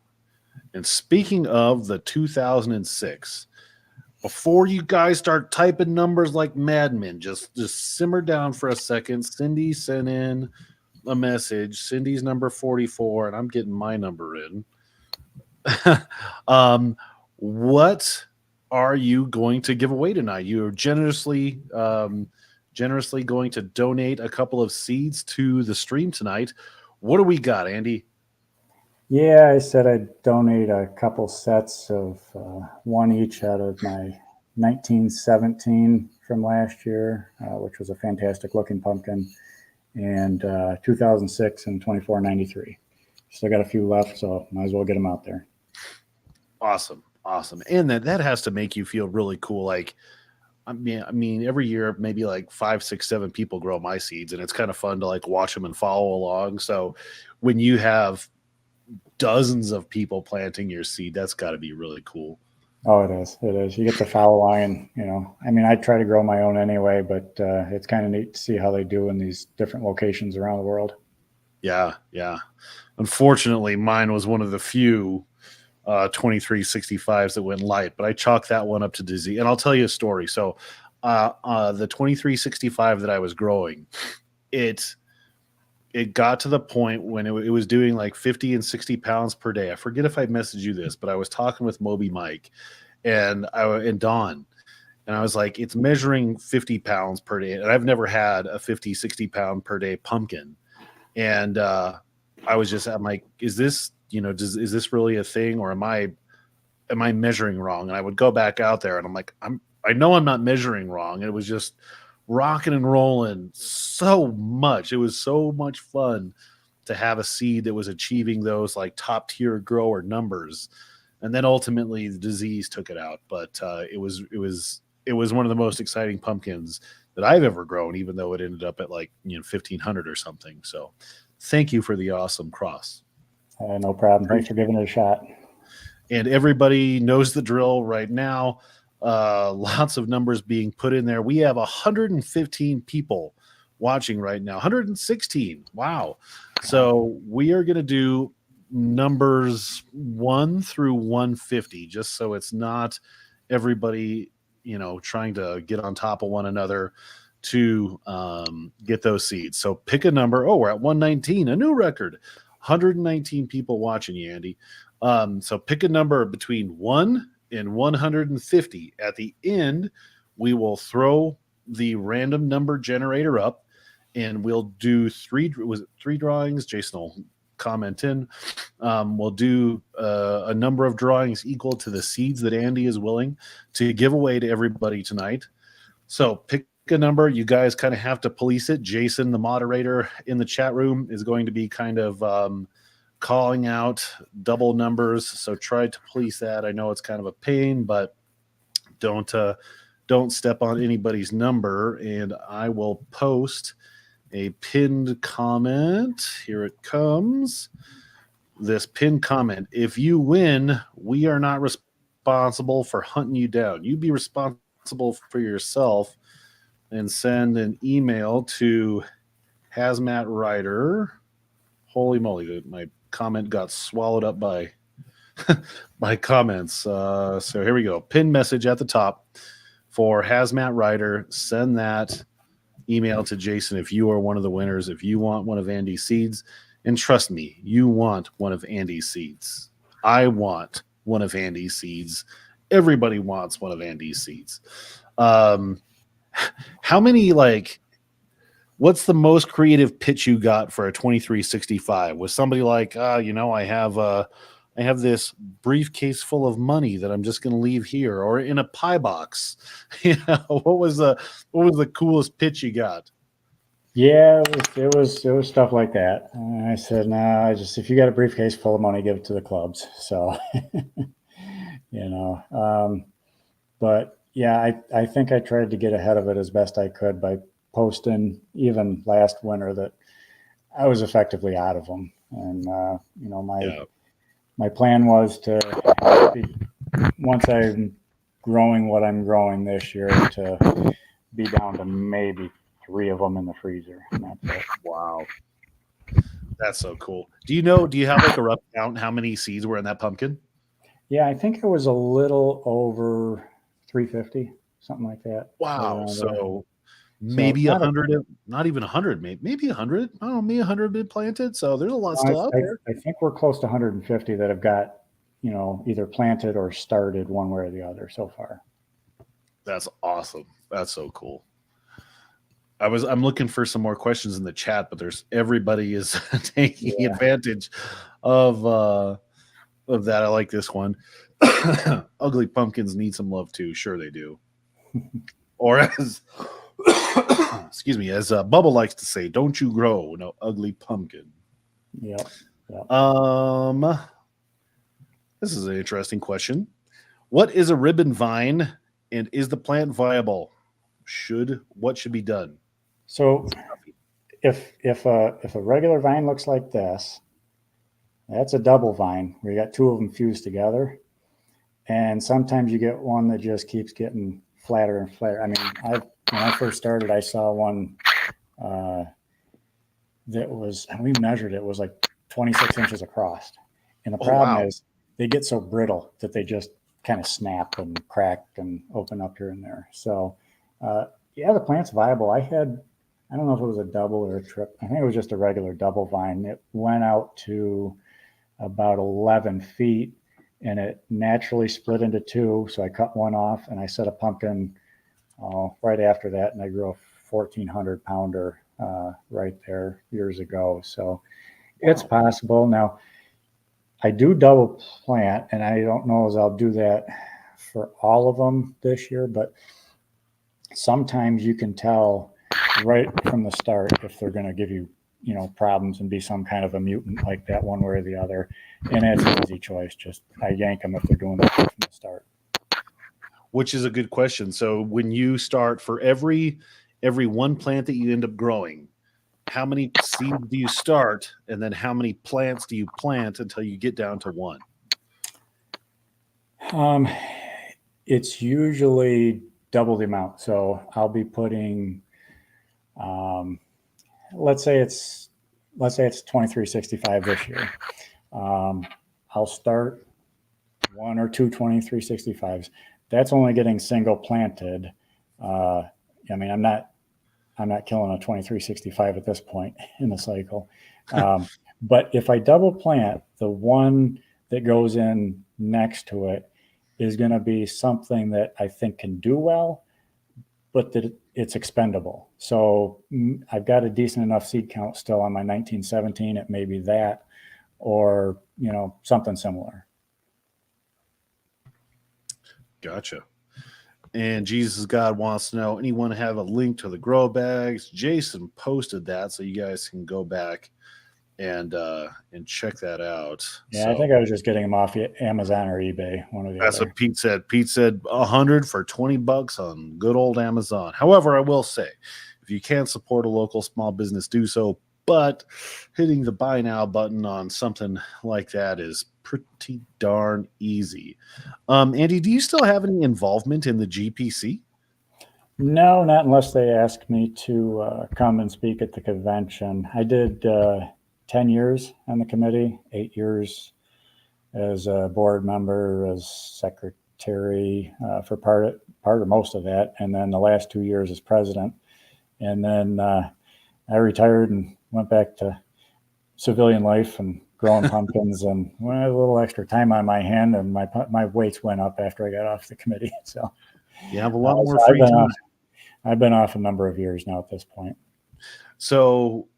[SPEAKER 1] And speaking of the 2006, before you guys start typing numbers like madmen, just simmer down for a second. Cindy sent in a message. Cindy's number 44, and I'm getting my number in. What are you going to give away tonight? You are generously going to donate a couple of seeds to the stream tonight. What do we got, Andy?
[SPEAKER 2] Yeah, I said I'd donate a couple sets of one each out of my 1917 from last year, which was a fantastic looking pumpkin, and 2006 and 2493. Still got a few left, so might as well get them out there.
[SPEAKER 1] Awesome. And that has to make you feel really cool. Like, I mean, every year maybe like 5, 6, 7 people grow my seeds, and it's kind of fun to like watch them and follow along. So when you have dozens of people planting your seed, that's got to be really cool.
[SPEAKER 2] Oh, it is. You get to follow along, and I mean, I try to grow my own anyway, but it's kind of neat to see how they do in these different locations around the world.
[SPEAKER 1] Yeah. Unfortunately, mine was one of the few 2365s that went light, but I chalked that one up to disease. And I'll tell you a story. So the 2365 that I was growing, it got to the point when it was doing like 50 and 60 pounds per day. I forget if I messaged you this, but I was talking with Moby Mike and Don, and I was like, it's measuring 50 pounds per day. And I've never had a 50, 60 pound per day pumpkin. And I'm like, is this, is this really a thing, or am I measuring wrong? And I would go back out there and I'm like, I know I'm not measuring wrong. And it was just rocking and rolling so much. It was so much fun to have a seed that was achieving those like top tier grower numbers. And then ultimately the disease took it out. But it was one of the most exciting pumpkins that I've ever grown, even though it ended up at like 1,500 or something. So thank you for the awesome cross.
[SPEAKER 2] No problem. Thanks for giving it a shot.
[SPEAKER 1] And everybody knows the drill right now. Lots of numbers being put in there. We have 115 people watching right now. 116. Wow. So we are going to do numbers 1 through 150, just so it's not everybody, trying to get on top of one another. to get those seeds. So pick a number. Oh, we're at 119, a new record. 119 people watching you, Andy. So pick a number between 1 and 150. At the end, we will throw the random number generator up, and we'll do three drawings. Jason will comment in. We'll do a number of drawings equal to the seeds that Andy is willing to give away to everybody tonight. So pick a number. You guys kind of have to police it. Jason, the moderator in the chat room, is going to be kind of calling out double numbers. So try to police that. I know it's kind of a pain, but don't step on anybody's number. And I will post a pinned comment. Here it comes. This pinned comment. If you win, we are not responsible for hunting you down. You be responsible for yourself, and send an email to Hazmat Rider. Holy moly, my comment got swallowed up by my comments. So here we go. Pin message at the top for Hazmat Rider. Send that email to Jason if you are one of the winners, if you want one of Andy's seeds. And trust me, you want one of Andy's seeds. I want one of Andy's seeds. Everybody wants one of Andy's seeds. How many, what's the most creative pitch you got for a 2365? Was somebody like, I have this briefcase full of money that I'm just going to leave here, or in a pie box? What was the coolest pitch you got?
[SPEAKER 2] Yeah, it was stuff like that. I said, nah, if you got a briefcase full of money, give it to the clubs. So, but yeah, I think I tried to get ahead of it as best I could by posting even last winter that I was effectively out of them. And, my plan was to once I'm growing what I'm growing this year, to be down to maybe 3 of them in the freezer. And that's it.
[SPEAKER 1] Wow. That's so cool. Do you have a rough count how many seeds were in that pumpkin?
[SPEAKER 2] Yeah, I think it was a little over 350, something like that.
[SPEAKER 1] Wow. So maybe 100, not even 100, maybe 100. I don't know, maybe 100 been planted. So there's a lot still out there.
[SPEAKER 2] I think we're close to 150 that have got, either planted or started one way or the other so far.
[SPEAKER 1] That's awesome. That's so cool. I'm looking for some more questions in the chat, but everybody is taking advantage of that. I like this one. Ugly pumpkins need some love too. Sure they do. Or as excuse me, as Bubba likes to say, don't you grow no ugly pumpkin.
[SPEAKER 2] Yep.
[SPEAKER 1] This is an interesting question. What is a ribbon vine, and is the plant viable? What should be done?
[SPEAKER 2] So if a regular vine looks like this, that's a double vine where you got 2 of them fused together. And sometimes you get one that just keeps getting flatter and flatter. I mean, when I first started, I saw one that was, and we measured it, was like 26 inches across. And the problem is they get so brittle that they just kind of snap and crack and open up here and there. So, the plant's viable. I don't know if it was a double or a trip. I think it was just a regular double vine. It went out to about 11 feet, and it naturally split into 2. So I cut one off, and I set a pumpkin right after that, and I grew a 1,400 pounder right there years ago. So it's possible. Now, I do double plant, and I don't know as I'll do that for all of them this year, but sometimes you can tell right from the start if they're going to give you, problems and be some kind of a mutant like that one way or the other. And it's an easy choice. Just I yank them if they're doing that from the start.
[SPEAKER 1] Which is a good question. So when you start, for every one plant that you end up growing, how many seeds do you start, and then how many plants do you plant until you get down to 1?
[SPEAKER 2] It's usually double the amount. So I'll be putting, let's say it's 2365 this year. I'll start 1 or 2 2365s. That's only getting single planted. I'm not I'm not killing a 2365 at this point in the cycle. But if I double plant, the one that goes in next to it is going to be something that I think can do well, but that it's expendable. So I've got a decent enough seed count still on my 1917. It may be that, or, something similar.
[SPEAKER 1] Gotcha. And Jesus God wants to know, anyone have a link to the grow bags? Jason posted that, so you guys can go back and check that out.
[SPEAKER 2] Yeah,
[SPEAKER 1] so,
[SPEAKER 2] I think I was just getting them off Amazon or eBay, one or the
[SPEAKER 1] that's
[SPEAKER 2] other.
[SPEAKER 1] what Pete said. Pete said 100 for $20 on good old Amazon. However, I will say, if you can't support a local small business, do so. But hitting the buy now button on something like that is pretty darn easy. Andy, do you still have any involvement in the GPC?
[SPEAKER 2] No, not unless they ask me to come and speak at the convention. I did 10 years on the committee, 8 years as a board member, as secretary for part of most of that, and then the last 2 years as president. And then I retired and went back to civilian life and growing pumpkins, and when I had a little extra time on my hand, and my weights went up after I got off the committee. So
[SPEAKER 1] You have a lot more
[SPEAKER 2] so
[SPEAKER 1] free time.
[SPEAKER 2] I've been off a number of years now at this point.
[SPEAKER 1] So,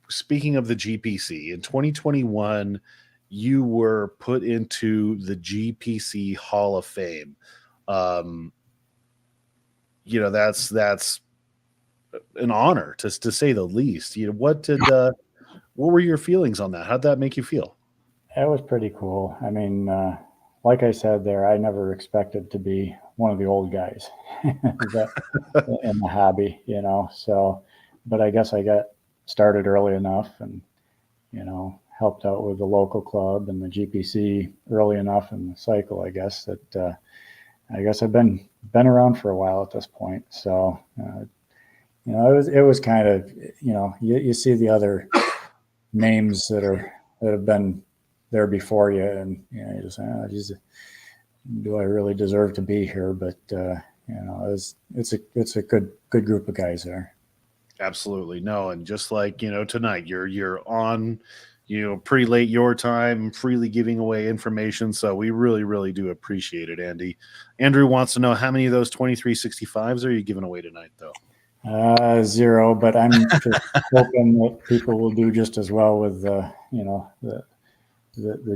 [SPEAKER 1] speaking of the GPC, in 2021, you were put into the GPC Hall of Fame. That's an honor to say the least. What were your feelings on that? How'd that make you feel?
[SPEAKER 2] That was pretty cool. I mean, like I said there, I never expected to be one of the old guys in the hobby, So, but I guess I got started early enough, and helped out with the local club and the GPC early enough in the cycle. I guess I've been around for a while at this point. So, it was kind of, you see the other names that have been there before you, and you just geez, do I really deserve to be here? But it's a good group of guys there.
[SPEAKER 1] Absolutely. No, and just like tonight, you're on pretty late your time, freely giving away information, so we really do appreciate it. Andrew wants to know, how many of those 2365s are you giving away tonight, though?
[SPEAKER 2] 0, but I'm just hoping that people will do just as well with the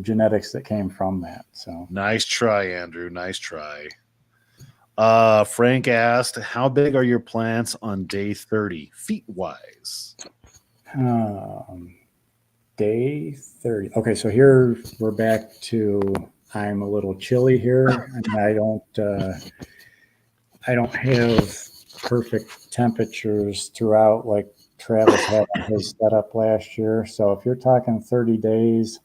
[SPEAKER 2] genetics that came from that. So
[SPEAKER 1] nice try, Andrew. Nice try. Frank asked, how big are your plants on day 30 feet wise?
[SPEAKER 2] Day 30. Okay, so here we're back to, I'm a little chilly here, and I don't have perfect temperatures throughout like Travis had his setup last year. So if you're talking 30 days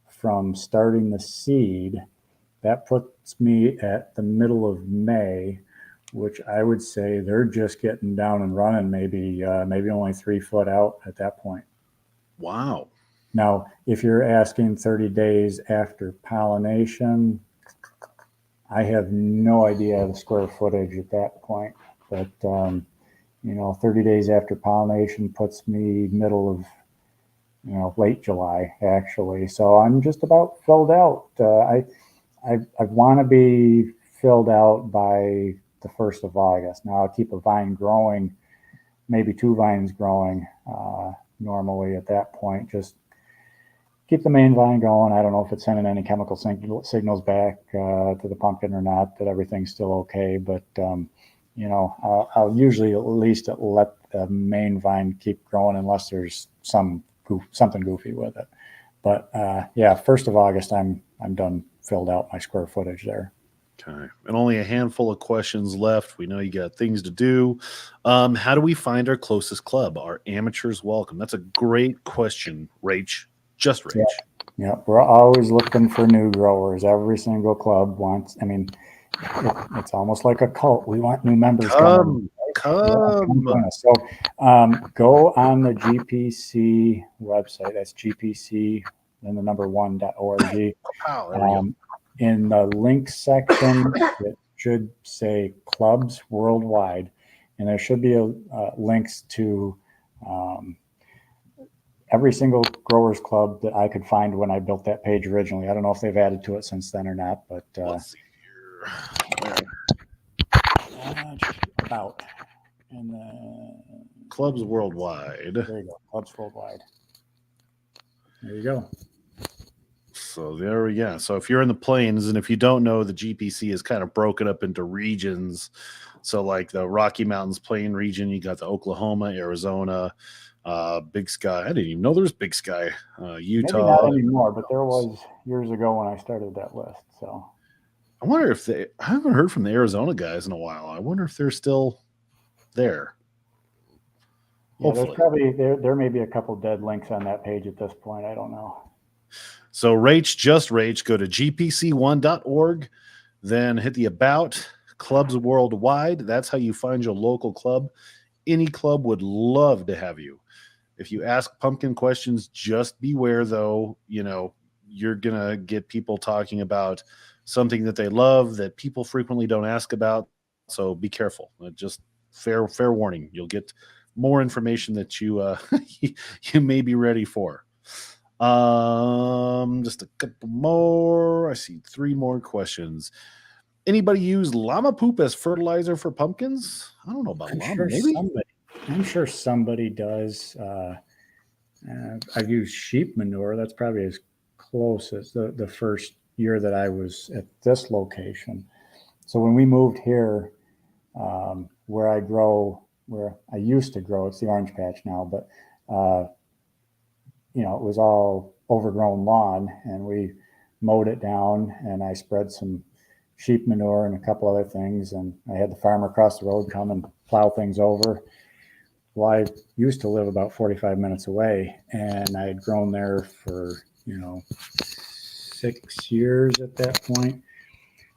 [SPEAKER 2] from starting the seed, that puts me at the middle of May, which I would say they're just getting down and running, maybe only 3 foot out at that point.
[SPEAKER 1] Wow.
[SPEAKER 2] Now, if you're asking 30 days after pollination, I have no idea the square footage at that point. But 30 days after pollination puts me middle of late July, actually. So I'm just about filled out. I want to be filled out by the 1st of August. Now I'll keep a vine growing, maybe 2 vines growing normally at that point. Just keep the main vine going. I don't know if it's sending any chemical signals back to the pumpkin or not, that everything's still okay. But I'll usually at least let the main vine keep growing unless there's something goofy with it. But 1st of August, I'm done, filled out my square footage there.
[SPEAKER 1] Okay. And only a handful of questions left. We know you got things to do. How do we find our closest club? Are amateurs welcome? That's a great question, Rach. Just Rach.
[SPEAKER 2] Yeah, we're always looking for new growers. Every single club wants, it's almost like a cult. We want new members coming.
[SPEAKER 1] Come.
[SPEAKER 2] Yeah, so go on the GPC website. That's GPC and the number 1.org.
[SPEAKER 1] Wow, there we go.
[SPEAKER 2] In the link section, it should say clubs worldwide. and there should be links to every single growers club that I could find when I built that page originally. I don't know if they've added to it since then or not, but
[SPEAKER 1] let's see here.
[SPEAKER 2] About and
[SPEAKER 1] Clubs worldwide.
[SPEAKER 2] there you go, clubs worldwide. There you go.
[SPEAKER 1] So there we go. So if you're in the plains, and if you don't know, the GPC is kind of broken up into regions. So like the Rocky Mountains Plain region, you got the Oklahoma, Arizona, Big Sky. I didn't even know there's Big Sky, Utah.
[SPEAKER 2] Maybe not anymore, but there was years ago when I started that list. So
[SPEAKER 1] I wonder if I haven't heard from the Arizona guys in a while. I wonder if they're still there.
[SPEAKER 2] yeah, there's probably there may be a couple dead links on that page at this point. I don't know.
[SPEAKER 1] So Rach, just Rach, go to gpc1.org, then hit the About, Clubs Worldwide. That's how you find your local club. Any club would love to have you. If you ask pumpkin questions, just beware, though, you're going to get people talking about something that they love that people frequently don't ask about. So be careful. Just fair warning. You'll get more information that you you may be ready for. Just a couple more. I see 3 more questions. Anybody use llama poop as fertilizer for pumpkins? I don't know about llama. Maybe
[SPEAKER 2] I'm sure somebody does. I've used sheep manure. That's probably as close as the first year that I was at this location. So when we moved here, where I used to grow, it's the orange patch now, but it was all overgrown lawn, and we mowed it down, and I spread some sheep manure and a couple other things, and I had the farmer across the road come and plow things over. Well, I used to live about 45 minutes away, and I had grown there for 6 years at that point,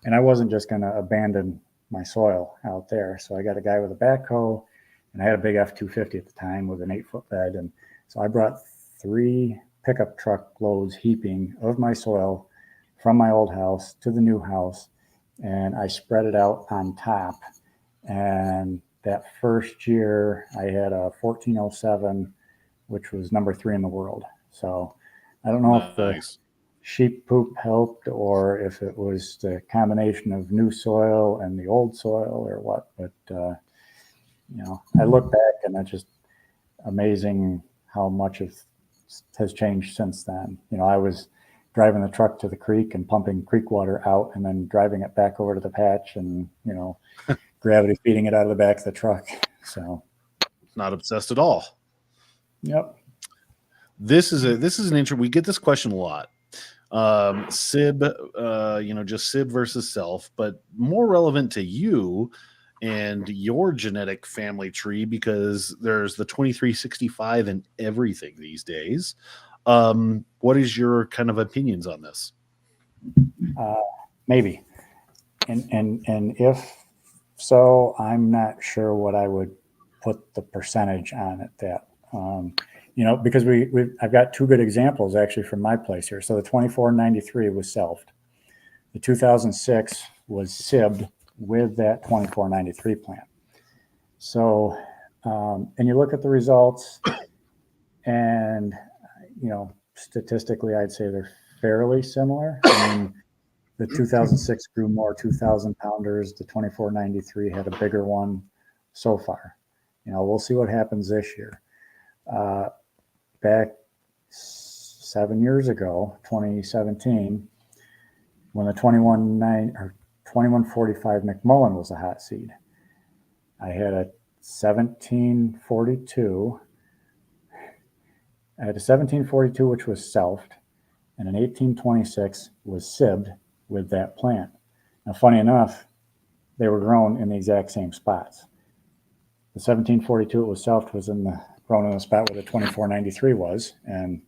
[SPEAKER 2] and I wasn't just going to abandon my soil out there. So I got a guy with a backhoe, and I had a big F-250 at the time with an 8-foot bed, and so I brought 3 pickup truck loads heaping of my soil from my old house to the new house, and I spread it out on top. And that first year I had a 1407, which was number 3 in the world. So I don't know if the sheep poop helped or if it was the combination of new soil and the old soil or what, but I look back and it's just amazing how much has changed since then. I was driving the truck to the creek and pumping creek water out and then driving it back over to the patch and, gravity feeding it out of the back of the truck. So
[SPEAKER 1] not obsessed at all.
[SPEAKER 2] Yep.
[SPEAKER 1] This is an intro. We get this question a lot. SIB, just SIB versus self, but more relevant to you and your genetic family tree, because there's the 2365 and everything these days. What is your kind of opinions on this?
[SPEAKER 2] Maybe. And if so, I'm not sure what I would put the percentage on at that. Because I've got 2 good examples actually from my place here. So the 2493 was selfed. The 2006 was sibbed with that 2493 plant. So, and you look at the results, and statistically, I'd say they're fairly similar. I mean, the 2006 grew more 2,000 pounders. The 2493 had a bigger one so far. We'll see what happens this year. Back 7 years ago, 2017, when the 2145 McMullen was a hot seed, I had a 1742. I had a 1742, which was selfed, and an 1826 was sibbed with that plant. Now, funny enough, they were grown in the exact same spots. The 1742 it was selfed was grown in the spot where the 2493 was, and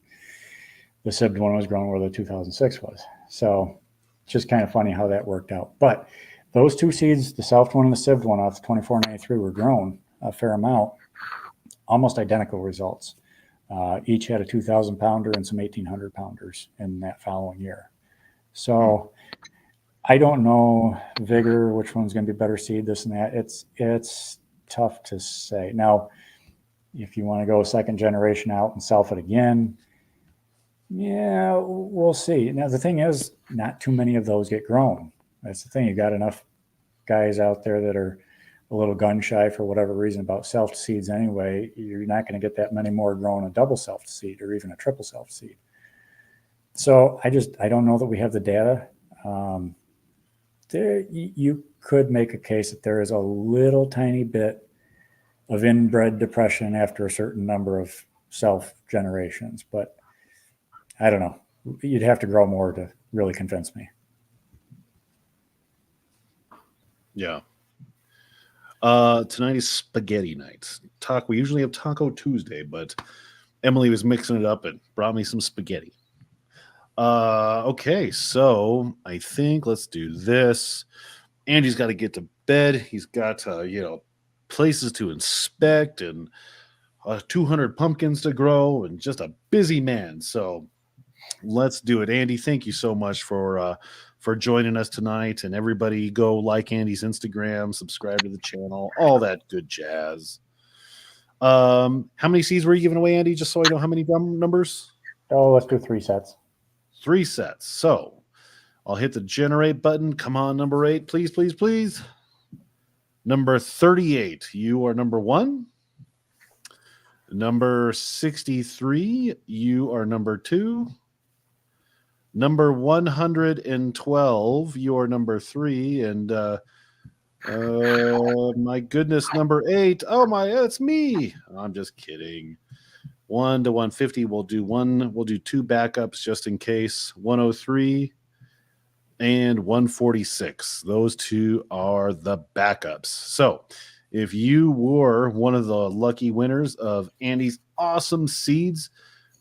[SPEAKER 2] the sibbed one was grown where the 2006 was. So it's just kind of funny how that worked out. But those 2 seeds, the selfed one and the sibbed one off the 2493, were grown a fair amount, almost identical results. Each had a 2,000 pounder and some 1,800 pounders in that following year. So I don't know vigor, which one's going to be better seed, this and that. It's tough to say. Now, if you want to go second generation out and self it again, yeah, we'll see. Now, the thing is, not too many of those get grown. That's the thing. You got enough guys out there that are a little gun shy for whatever reason about self seeds anyway. You're not going to get that many more grown a double self seed or even a triple self seed. So I don't know that we have the data. You could make a case that there is a little tiny bit of inbred depression after a certain number of self generations, but I don't know. You'd have to grow more to really convince me.
[SPEAKER 1] Yeah. Tonight is spaghetti night. We usually have Taco Tuesday, but Emily was mixing it up and brought me some spaghetti. Okay, so I think let's do this. Andy's got to get to bed. He's got places to inspect and 200 pumpkins to grow and just a busy man. So let's do it. Andy, thank you so much for joining us tonight. And everybody go like Andy's Instagram, subscribe to the channel, all that good jazz. How many seeds were you giving away, Andy? Just so I know how many numbers?
[SPEAKER 2] Oh, let's do 3 sets.
[SPEAKER 1] 3 sets. So I'll hit the generate button. Come on, number 8, please, please, please. Number 38, you are number 1. Number 63, you are number 2. Number 112, you are number 3. And my goodness, number 8. Oh my, it's me. I'm just kidding. 1 to 150. We'll do 2 backups just in case. 103 and 146. Those 2 are the backups. So if you were one of the lucky winners of Andy's awesome seeds,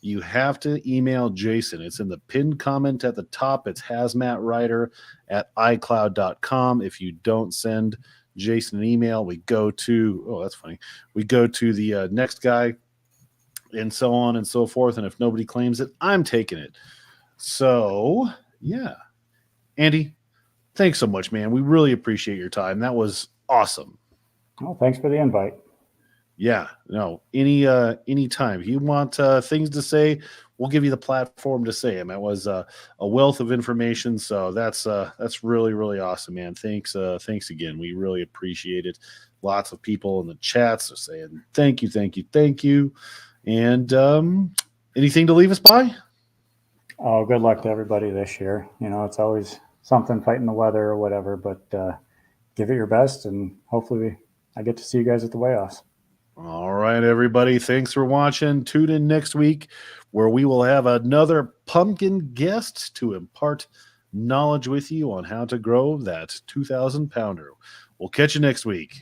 [SPEAKER 1] you have to email Jason. It's in the pinned comment at the top. It's hazmatwriter@icloud.com. If you don't send Jason an email, we go to, we go to the next guy, and so on and so forth. And if nobody claims it, I'm taking it. So, yeah. Andy, thanks so much, man. We really appreciate your time. That was awesome.
[SPEAKER 2] Oh, thanks for the invite.
[SPEAKER 1] Yeah, no, any time. If you want things to say, we'll give you the platform to say them. It was a wealth of information, so that's really, really awesome, man. Thanks again. We really appreciate it. Lots of people in the chats are saying thank you, thank you, thank you. And anything to leave us by?
[SPEAKER 2] Oh, good luck to everybody this year. It's always something fighting the weather or whatever, but give it your best, and hopefully I get to see you guys at the weigh-offs.
[SPEAKER 1] All right, everybody. Thanks for watching. Tune in next week where we will have another pumpkin guest to impart knowledge with you on how to grow that 2,000 pounder. We'll catch you next week.